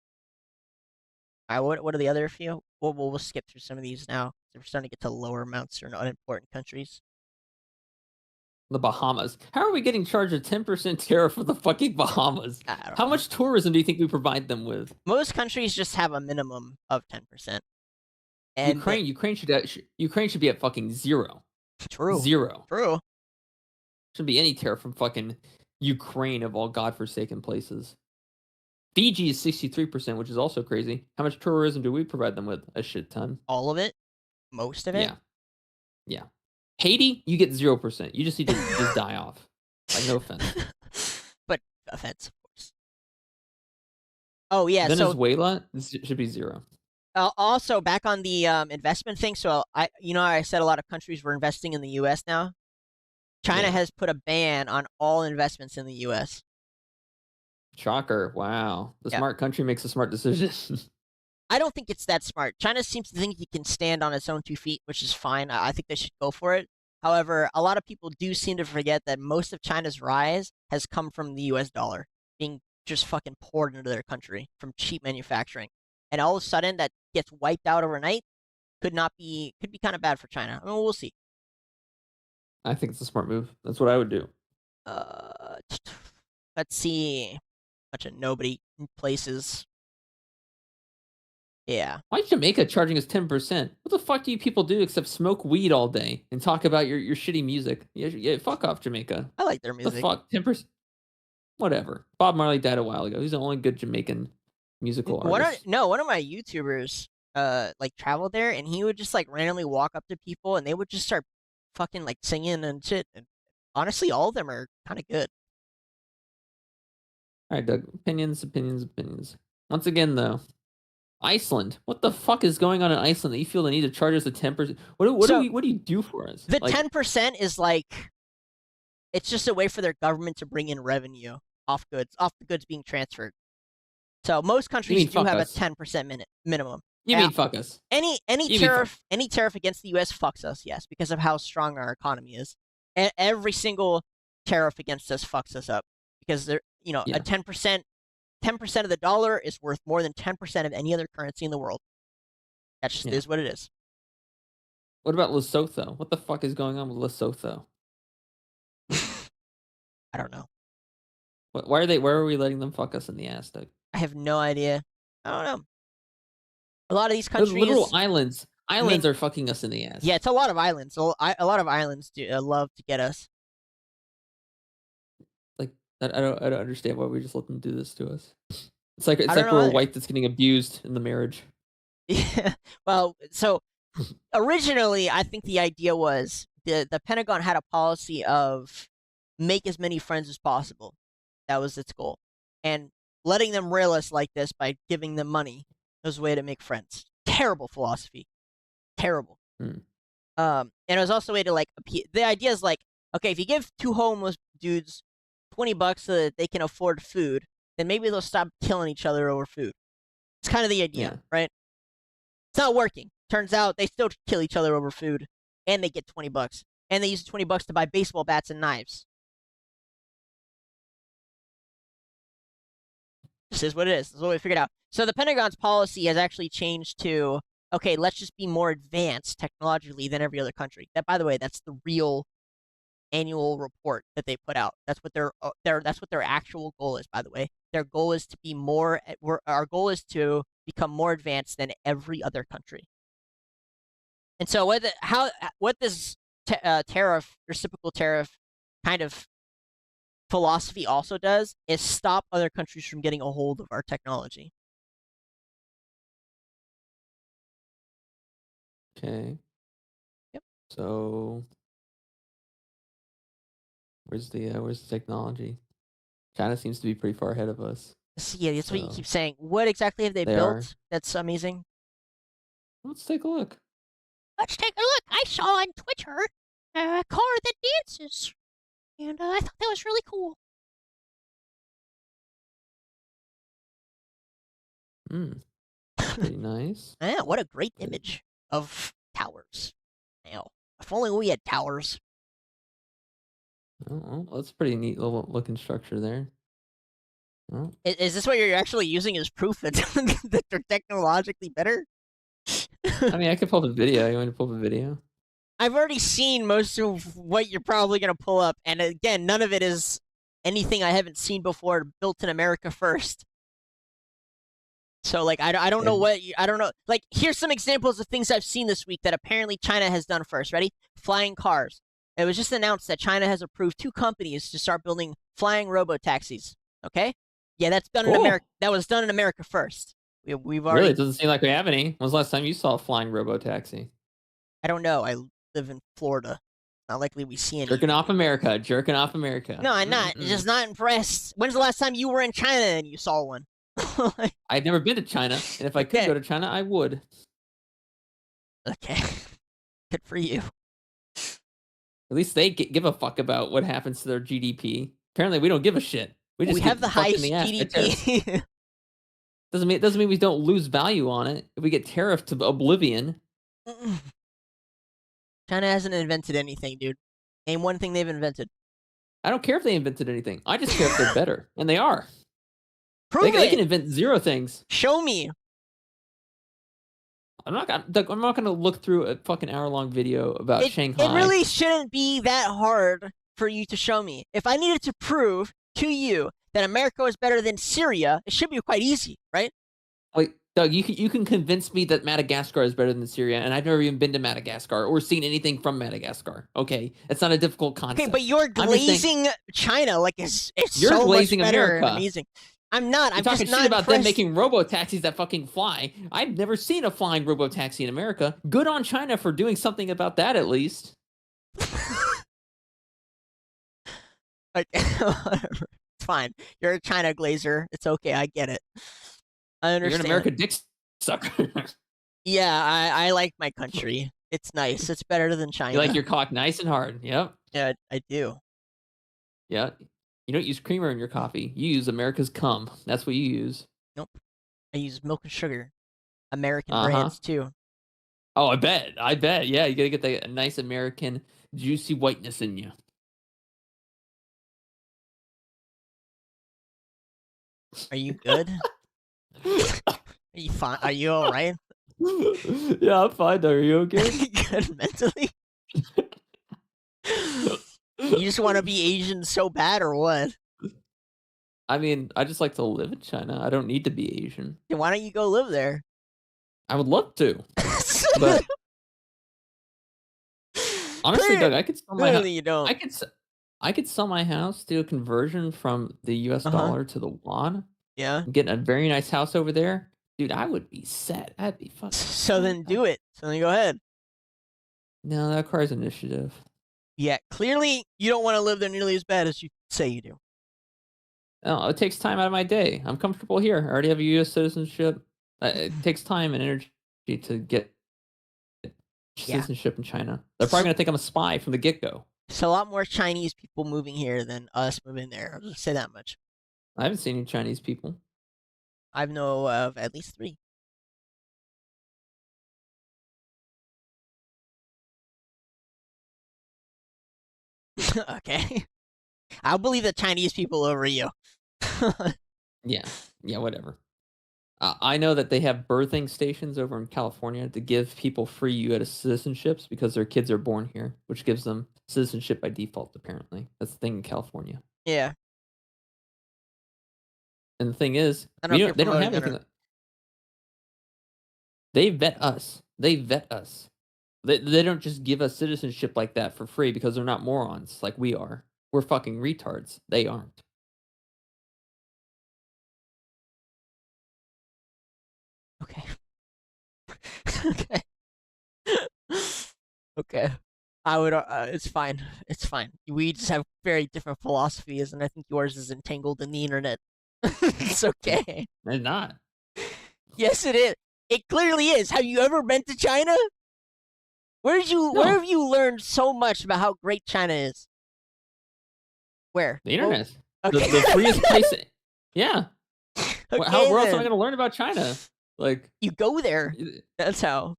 [SPEAKER 1] All right, what are the other few? We'll skip through some of these now. We're starting to get to lower amounts or unimportant countries.
[SPEAKER 2] The Bahamas. How are we getting charged a 10% tariff for the fucking Bahamas? How much tourism do you think we provide them with?
[SPEAKER 1] Most countries just have a minimum of 10%. And
[SPEAKER 2] Ukraine should be at fucking 0.
[SPEAKER 1] True.
[SPEAKER 2] 0.
[SPEAKER 1] True.
[SPEAKER 2] Shouldn't be any tariff from fucking Ukraine of all godforsaken places. Fiji is 63%, which is also crazy. How much tourism do we provide them with? A shit ton.
[SPEAKER 1] All of it? Most of it?
[SPEAKER 2] Yeah. Haiti, you get 0%. You just need to just die off. Like, no offense.
[SPEAKER 1] But offense, of course. Oh, yeah.
[SPEAKER 2] Venezuela should be 0.
[SPEAKER 1] Also, back on the investment thing. So, I said a lot of countries were investing in the U.S. now. China has put a ban on all investments in the U.S.
[SPEAKER 2] Shocker. Wow. The smart country makes a smart decision.
[SPEAKER 1] I don't think it's that smart. China seems to think it can stand on its own 2 feet, which is fine. I think they should go for it. However, a lot of people do seem to forget that most of China's rise has come from the U.S. dollar being just fucking poured into their country from cheap manufacturing. And all of a sudden, that gets wiped out overnight. Could be kind of bad for China. I mean, we'll see.
[SPEAKER 2] I think it's a smart move. That's what I would do.
[SPEAKER 1] Let's see. Bunch of nobody places. Yeah.
[SPEAKER 2] Why is Jamaica charging us 10%? What the fuck do you people do except smoke weed all day and talk about your shitty music? Yeah, fuck off, Jamaica.
[SPEAKER 1] I like their music.
[SPEAKER 2] The fuck? 10%? Whatever. Bob Marley died a while ago. He's the only good Jamaican musical artist.
[SPEAKER 1] One of my YouTubers traveled there, and he would just randomly walk up to people, and they would just start fucking singing and shit. And honestly, all of them are kind of good.
[SPEAKER 2] All right, Doug. Opinions. Once again, though, Iceland. What the fuck is going on in Iceland that you feel the need to charge us a 10%? What do you do for us?
[SPEAKER 1] The 10% is it's just a way for their government to bring in revenue off the goods being transferred. So most countries do have a 10% minimum.
[SPEAKER 2] You mean fuck us?
[SPEAKER 1] Any tariff against the U.S. fucks us, yes, because of how strong our economy is. And every single tariff against us fucks us up because a 10% of the dollar is worth more than 10% of any other currency in the world. That just is what it is.
[SPEAKER 2] What about Lesotho? What the fuck is going on with Lesotho?
[SPEAKER 1] I don't know.
[SPEAKER 2] Why are they? Where are we letting them fuck us in the ass, Doug?
[SPEAKER 1] I have no idea. I don't know. A lot of these
[SPEAKER 2] Those literal
[SPEAKER 1] countries,
[SPEAKER 2] islands. Islands are fucking us in the ass.
[SPEAKER 1] yeah, it's a lot of islands. A lot of islands do love to get us.
[SPEAKER 2] Like I don't understand why we just let them do this to us. It's
[SPEAKER 1] I
[SPEAKER 2] like
[SPEAKER 1] don't know
[SPEAKER 2] we're a
[SPEAKER 1] either.
[SPEAKER 2] wife that's getting abused in the marriage.
[SPEAKER 1] Yeah. Well, so originally, I think the idea was the Pentagon had a policy of make as many friends as possible. That was its goal, and letting them rail us like this by giving them money was a way to make friends. Terrible philosophy. Terrible.
[SPEAKER 2] Hmm.
[SPEAKER 1] And it was also a way to like the idea is like, okay, if you give two homeless dudes $20 so that they can afford food, then maybe they'll stop killing each other over food. It's kind of the idea,
[SPEAKER 2] Yeah.
[SPEAKER 1] right? It's not working. Turns out they still kill each other over food, and they get $20, and they use $20 to buy baseball bats and knives. This is what it is. This is what we figured out. So the Pentagon's policy has actually changed to, okay, let's just be more advanced technologically than every other country. That, by the way, that's the real annual report that they put out. That's what that's what their actual goal is, by the way. Their goal is to be more our goal is to become more advanced than every other country. And so what this tariff, reciprocal tariff kind of philosophy also does is stop other countries from getting a hold of our technology.
[SPEAKER 2] Okay.
[SPEAKER 1] Yep.
[SPEAKER 2] So where's the technology? China seems to be pretty far ahead of us.
[SPEAKER 1] Yeah, that's what you keep saying. What exactly have they built that's amazing?
[SPEAKER 2] Let's take a look.
[SPEAKER 1] Let's take a look. I saw on Twitter a car that dances, and I thought that was really cool.
[SPEAKER 2] Pretty nice.
[SPEAKER 1] Yeah, what a great image of towers. Now, if only we had towers.
[SPEAKER 2] Oh, that's pretty neat little looking structure there. Oh.
[SPEAKER 1] Is this what you're actually using as proof that, that they're technologically better?
[SPEAKER 2] I mean, I could pull up a video. You want to pull up a video?
[SPEAKER 1] I've already seen most of what you're probably going to pull up, and again, none of it is anything I haven't seen before, built in America first. So, like, I don't know I don't know. Like, here's some examples of things I've seen this week that apparently China has done first. Ready? Flying cars. It was just announced that China has approved 2 companies to start building flying robo-taxis. Okay? Yeah, that's done in America. That was done in America first. We've already...
[SPEAKER 2] Really? It doesn't seem like we have any. When was the last time you saw a flying robo-taxi?
[SPEAKER 1] I don't know. I live in Florida. Not likely we see any.
[SPEAKER 2] Jerking off America. Jerking off America.
[SPEAKER 1] No, I'm not. Just not impressed. When's the last time you were in China and you saw one?
[SPEAKER 2] I've never been to China, and if I could go to China, I would.
[SPEAKER 1] Okay. Good for you.
[SPEAKER 2] At least they give a fuck about what happens to their GDP. Apparently, we don't give a shit.
[SPEAKER 1] We have the highest GDP.
[SPEAKER 2] Doesn't mean we don't lose value on it. If we get tariffed to oblivion.
[SPEAKER 1] China hasn't invented anything, dude. Name one thing they've invented.
[SPEAKER 2] I don't care if they invented anything. I just care if they're better, and they are.
[SPEAKER 1] Prove it.
[SPEAKER 2] They can invent 0 things.
[SPEAKER 1] Show me.
[SPEAKER 2] I'm not gonna look through a fucking hour-long video about Shanghai.
[SPEAKER 1] It really shouldn't be that hard for you to show me. If I needed to prove to you that America was better than Syria, it should be quite easy, right?
[SPEAKER 2] Wait, Doug, you can convince me that Madagascar is better than Syria, and I've never even been to Madagascar or seen anything from Madagascar. Okay, it's not a difficult concept.
[SPEAKER 1] Okay, but you're glazing China like it's
[SPEAKER 2] you're
[SPEAKER 1] so
[SPEAKER 2] glazing
[SPEAKER 1] much better
[SPEAKER 2] America.
[SPEAKER 1] and amazing. I'm not. I'm
[SPEAKER 2] talking
[SPEAKER 1] just not
[SPEAKER 2] shit about them
[SPEAKER 1] impressed.
[SPEAKER 2] making robo-taxis that fucking fly. I've never seen a flying robo-taxi in America. Good on China for doing something about that, at least.
[SPEAKER 1] Like, it's fine. You're a China glazer. It's okay. I get it. I understand.
[SPEAKER 2] You're an American dick sucker.
[SPEAKER 1] Yeah, I like my country. It's nice. It's better than China.
[SPEAKER 2] You like your cock nice and hard. Yep.
[SPEAKER 1] Yeah, I do.
[SPEAKER 2] Yeah. You don't use creamer in your coffee. You use America's cum. That's what you use.
[SPEAKER 1] Nope. I use milk and sugar. American brands, too.
[SPEAKER 2] Oh, I bet. Yeah, you gotta get the nice American juicy whiteness in you.
[SPEAKER 1] Are you good? Are you fine? Are you all right?
[SPEAKER 2] Yeah, I'm fine. Are you okay?
[SPEAKER 1] Good mentally. You just want to be Asian so bad, or what?
[SPEAKER 2] I mean, I just like to live in China. I don't need to be Asian.
[SPEAKER 1] Then why don't you go live there?
[SPEAKER 2] I would love to, but honestly, Doug, I could sell my house.
[SPEAKER 1] Clearly you don't.
[SPEAKER 2] I could sell my house, do a conversion from the U.S. dollar to the yuan,
[SPEAKER 1] Yeah.
[SPEAKER 2] and get a very nice house over there. Dude, I would be set. I'd be fucking.
[SPEAKER 1] So then do it. So then go ahead.
[SPEAKER 2] No, that requires initiative.
[SPEAKER 1] Yeah, clearly you don't want to live there nearly as bad as you say you do.
[SPEAKER 2] No, it takes time out of my day. I'm comfortable here. I already have a U.S. citizenship. It takes time and energy to get citizenship in China. They're probably going to think I'm a spy from the get-go.
[SPEAKER 1] There's a lot more Chinese people moving here than us moving there. I'll just say that much.
[SPEAKER 2] I haven't seen any Chinese people.
[SPEAKER 1] I know of at least 3. Okay. I'll believe the Chinese people over you.
[SPEAKER 2] Yeah, whatever. I know that they have birthing stations over in California to give people free U.S. citizenships because their kids are born here, which gives them citizenship by default, apparently. That's the thing in California.
[SPEAKER 1] Yeah.
[SPEAKER 2] And the thing is,
[SPEAKER 1] I don't know if
[SPEAKER 2] they
[SPEAKER 1] you're
[SPEAKER 2] don't have
[SPEAKER 1] promoting it or-
[SPEAKER 2] anything. They vet us. They don't just give us citizenship like that for free because they're not morons like we are. We're fucking retards. They aren't.
[SPEAKER 1] Okay. Okay. Okay. I would. It's fine. It's fine. We just have very different philosophies, and I think yours is entangled in the internet. It's okay.
[SPEAKER 2] They're not.
[SPEAKER 1] Yes, it is. It clearly is. Have you ever been to China? Where
[SPEAKER 2] No.
[SPEAKER 1] have you learned so much about how great China is? Where?
[SPEAKER 2] The internet.
[SPEAKER 1] Okay.
[SPEAKER 2] The freest place. Yeah.
[SPEAKER 1] Okay,
[SPEAKER 2] Where else am I
[SPEAKER 1] then.
[SPEAKER 2] going to learn about China? Like,
[SPEAKER 1] You go there. That's how.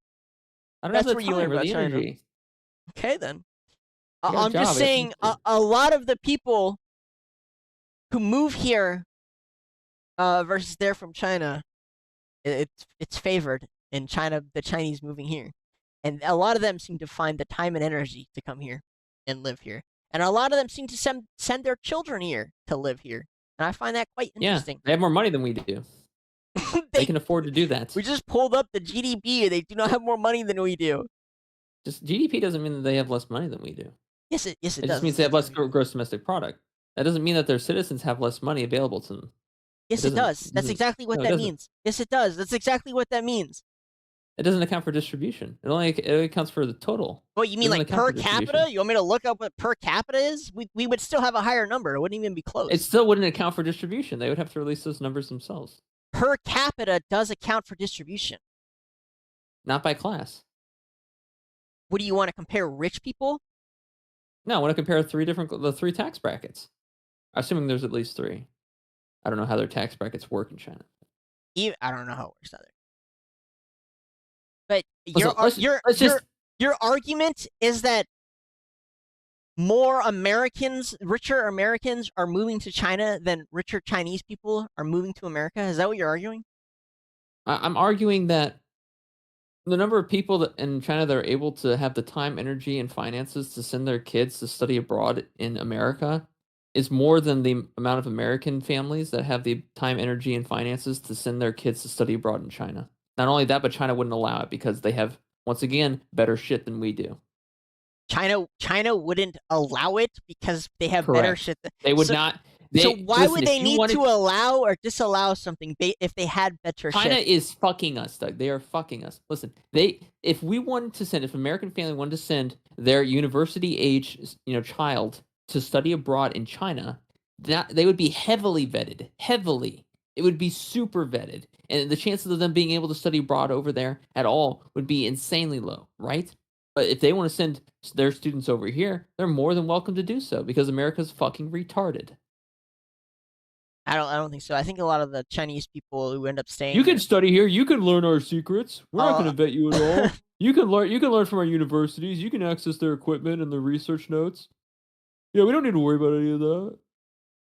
[SPEAKER 2] I don't
[SPEAKER 1] That's
[SPEAKER 2] have the
[SPEAKER 1] where you
[SPEAKER 2] time
[SPEAKER 1] learn
[SPEAKER 2] or
[SPEAKER 1] about
[SPEAKER 2] the
[SPEAKER 1] China.
[SPEAKER 2] energy.
[SPEAKER 1] Okay, then.
[SPEAKER 2] I got a
[SPEAKER 1] I'm
[SPEAKER 2] job,
[SPEAKER 1] just
[SPEAKER 2] I got
[SPEAKER 1] saying,
[SPEAKER 2] things to do.
[SPEAKER 1] a lot of the people who move here versus they're from China, it's favored in China, the Chinese moving here. And a lot of them seem to find the time and energy to come here and live here. And a lot of them seem to send their children here to live here. And I find that quite
[SPEAKER 2] Yeah,
[SPEAKER 1] interesting.
[SPEAKER 2] they have more money than we do. They can afford to do that.
[SPEAKER 1] We just pulled up the GDP, and they do not have more money than we do.
[SPEAKER 2] Just GDP doesn't mean that they have less money than we do.
[SPEAKER 1] Yes, it does.
[SPEAKER 2] It just means they have less gross domestic product. That doesn't mean that their citizens have less money available to them.
[SPEAKER 1] Yes, it does. That's exactly what that means. Yes, it does. That's exactly what that means.
[SPEAKER 2] It doesn't account for distribution. It accounts for the total.
[SPEAKER 1] What, you mean like per capita? You want me to look up what per capita is? We would still have a higher number. It wouldn't even be close.
[SPEAKER 2] It still wouldn't account for distribution. They would have to release those numbers themselves.
[SPEAKER 1] Per capita does account for distribution.
[SPEAKER 2] Not by class.
[SPEAKER 1] What do you want to compare rich people?
[SPEAKER 2] No, I want to compare the 3 tax brackets. Assuming there's at least 3. I don't know how their tax brackets work in China.
[SPEAKER 1] I don't know how it works either. But your argument is that more richer Americans are moving to China than richer Chinese people are moving to America? Is that what you're arguing?
[SPEAKER 2] I'm arguing that the number of people in China that are able to have the time, energy, and finances to send their kids to study abroad in America is more than the amount of American families that have the time, energy, and finances to send their kids to study abroad in China. Not only that, but China wouldn't allow it because they have, once again, better shit than we do.
[SPEAKER 1] China wouldn't allow it because they have better shit.
[SPEAKER 2] They would not.
[SPEAKER 1] So why would they need to allow or disallow something if they had better shit?
[SPEAKER 2] China is fucking us, Doug. They are fucking us. Listen, if American family wanted to send their university age, child to study abroad in China, that they would be heavily vetted. Heavily. It would be super vetted. And the chances of them being able to study abroad over there at all would be insanely low, right? But if they want to send their students over here, they're more than welcome to do so because America's fucking retarded.
[SPEAKER 1] I don't think so. I think a lot of the Chinese people who end up staying.
[SPEAKER 2] You can study here. You can learn our secrets. We're not going to vet you at all. You can learn from our universities. You can access their equipment and their research notes. Yeah, we don't need to worry about any of that.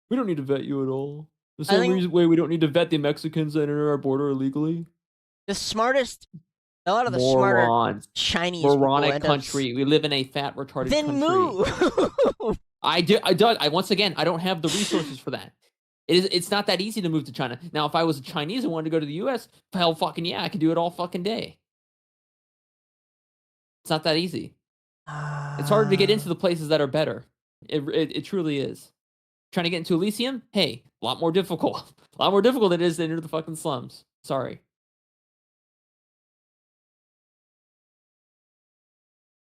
[SPEAKER 2] We don't need to vet you at all. The same way we don't need to vet the Mexicans that enter our border illegally.
[SPEAKER 1] The smartest a lot of the smarter
[SPEAKER 2] Morons.
[SPEAKER 1] Chinese people
[SPEAKER 2] Moronic
[SPEAKER 1] end up
[SPEAKER 2] country. We live in a fat, retarded
[SPEAKER 1] then
[SPEAKER 2] country.
[SPEAKER 1] move.
[SPEAKER 2] Once again, I don't have the resources for that. It's not that easy to move to China. Now, if I was a Chinese and wanted to go to the US, hell fucking yeah, I could do it all fucking day. It's not that easy. It's harder to get into the places that are better. It truly is. Trying to get into Elysium? Hey, a lot more difficult. A lot more difficult than it is to enter the fucking slums. Sorry.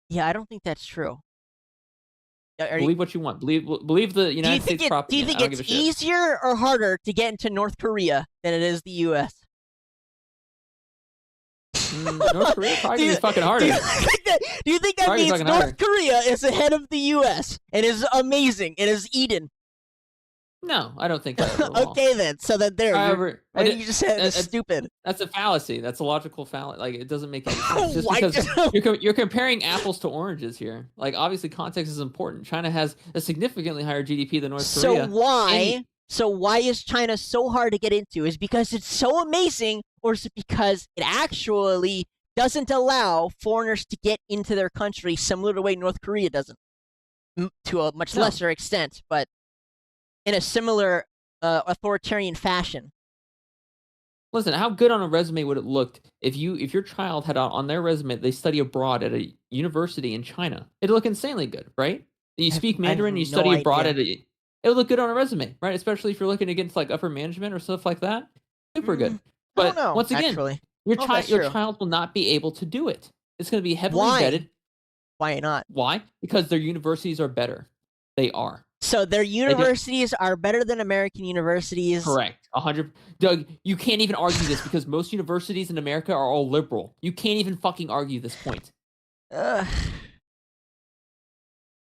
[SPEAKER 1] Yeah, I don't think that's true.
[SPEAKER 2] Believe what you want. Believe the United States propaganda.
[SPEAKER 1] Do you think it's easier or harder to get into North Korea than it is the U.S.?
[SPEAKER 2] North Korea probably is fucking harder.
[SPEAKER 1] Do you think that means North Korea is ahead of the U.S. and is amazing and is Eden?
[SPEAKER 2] No, I don't think that.
[SPEAKER 1] Okay, then. So then there.
[SPEAKER 2] However,
[SPEAKER 1] what you just said is stupid.
[SPEAKER 2] That's a fallacy. That's a logical fallacy. Like, it doesn't make any sense. Just because you're comparing apples to oranges here. Like, obviously, context is important. China has a significantly higher GDP than North Korea.
[SPEAKER 1] So why is China so hard to get into? Is it because it's so amazing, or is it because it actually doesn't allow foreigners to get into their country, similar to the way North Korea doesn't, to a much lesser extent, but in a similar authoritarian fashion?
[SPEAKER 2] Listen, how good on a resume would it look if your child had on their resume they study abroad at a university in China? It'd look insanely good, right? You speak Mandarin, you study abroad it would look good on a resume, right? Especially if you're looking to get into like upper management or stuff like that. Super good. But once again, your child will not be able to do it. It's going to be heavily vetted.
[SPEAKER 1] Why not?
[SPEAKER 2] Why? Because their universities are better. They are.
[SPEAKER 1] So their universities are better than American universities.
[SPEAKER 2] Correct. 100. Doug, you can't even argue this because most universities in America are all liberal. You can't even fucking argue this point.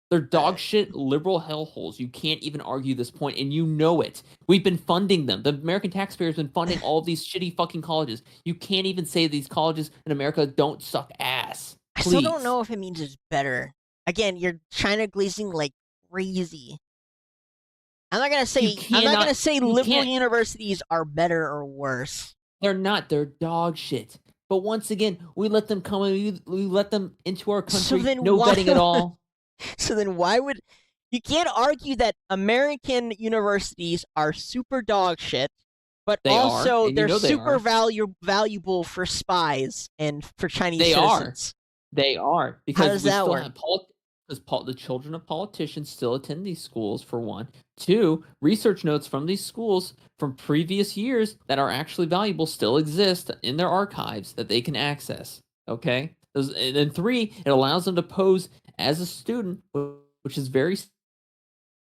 [SPEAKER 2] They're dog shit liberal hellholes. You can't even argue this point, and you know it. We've been funding them. The American taxpayer has been funding all of these shitty fucking colleges. You can't even say these colleges in America don't suck ass. Please.
[SPEAKER 1] I still don't know if it means it's better. Again, you're China glazing like crazy. I'm not gonna say liberal universities are better or worse.
[SPEAKER 2] They're not. They're dog shit. But once again, we let them come and we let them into our country. So no vetting at all.
[SPEAKER 1] So then why would you can't argue that American universities are super dog shit, but also they're super valuable for spies and for Chinese citizens.
[SPEAKER 2] They are. Because
[SPEAKER 1] how does that work?
[SPEAKER 2] Because the children of politicians still attend these schools, for one. Two, research notes from these schools from previous years that are actually valuable still exist in their archives that they can access. Okay? And then three, it allows them to pose as a student, which is very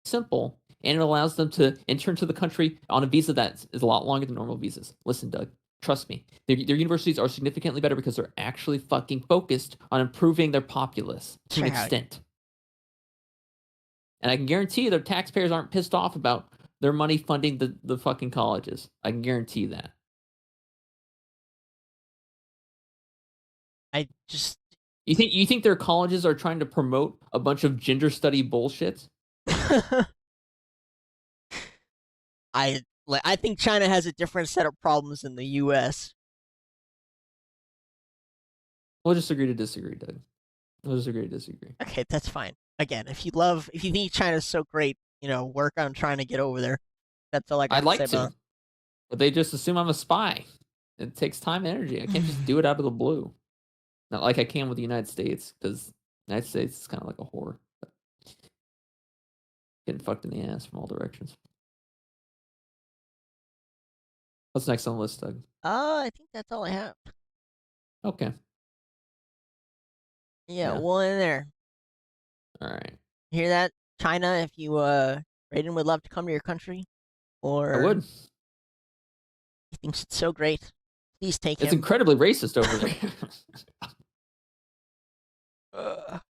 [SPEAKER 2] simple, and it allows them to enter into the country on a visa that is a lot longer than normal visas. Listen, Doug, trust me. Their universities are significantly better because they're actually fucking focused on improving their populace to an extent. And I can guarantee you their taxpayers aren't pissed off about their money funding the fucking colleges. I can guarantee that. You think their colleges are trying to promote a bunch of gender study bullshit?
[SPEAKER 1] I think China has a different set of problems than the U.S.
[SPEAKER 2] We'll just agree to disagree, Doug. We'll just agree to disagree.
[SPEAKER 1] Okay, that's fine. Again, if you think China's so great, work on trying to get over there. That's all I got to say about it.
[SPEAKER 2] But they just assume I'm a spy. It takes time and energy. I can't just do it out of the blue. Not like I can with the United States, because the United States is kind of like a whore. But getting fucked in the ass from all directions. What's next on the list, Doug?
[SPEAKER 1] I think that's all I have.
[SPEAKER 2] Okay.
[SPEAKER 1] Yeah, one in there.
[SPEAKER 2] All right.
[SPEAKER 1] Hear that, China? If you Raiden would love to come to your country, or
[SPEAKER 2] I would.
[SPEAKER 1] He thinks it's so great. Please take him.
[SPEAKER 2] It's incredibly racist over there.
[SPEAKER 1] I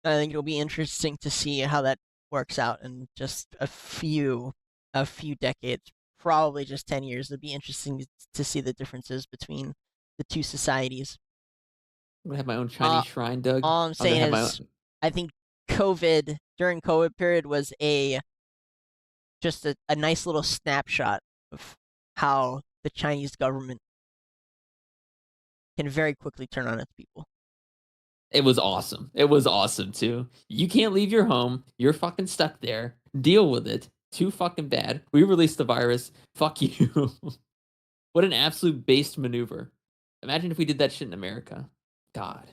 [SPEAKER 1] think it'll be interesting to see how that works out in just a few decades, probably just 10 years. It'll be interesting to see the differences between the two societies.
[SPEAKER 2] I'm gonna have my own Chinese shrine, Doug.
[SPEAKER 1] All I'm saying is, I think during COVID period was just a nice little snapshot of how the Chinese government can very quickly turn on its people.
[SPEAKER 2] It was awesome. It was awesome too. You can't leave your home. You're fucking stuck there. Deal with it. Too fucking bad. We released the virus. Fuck you. What an absolute based maneuver. Imagine if we did that shit in America. God.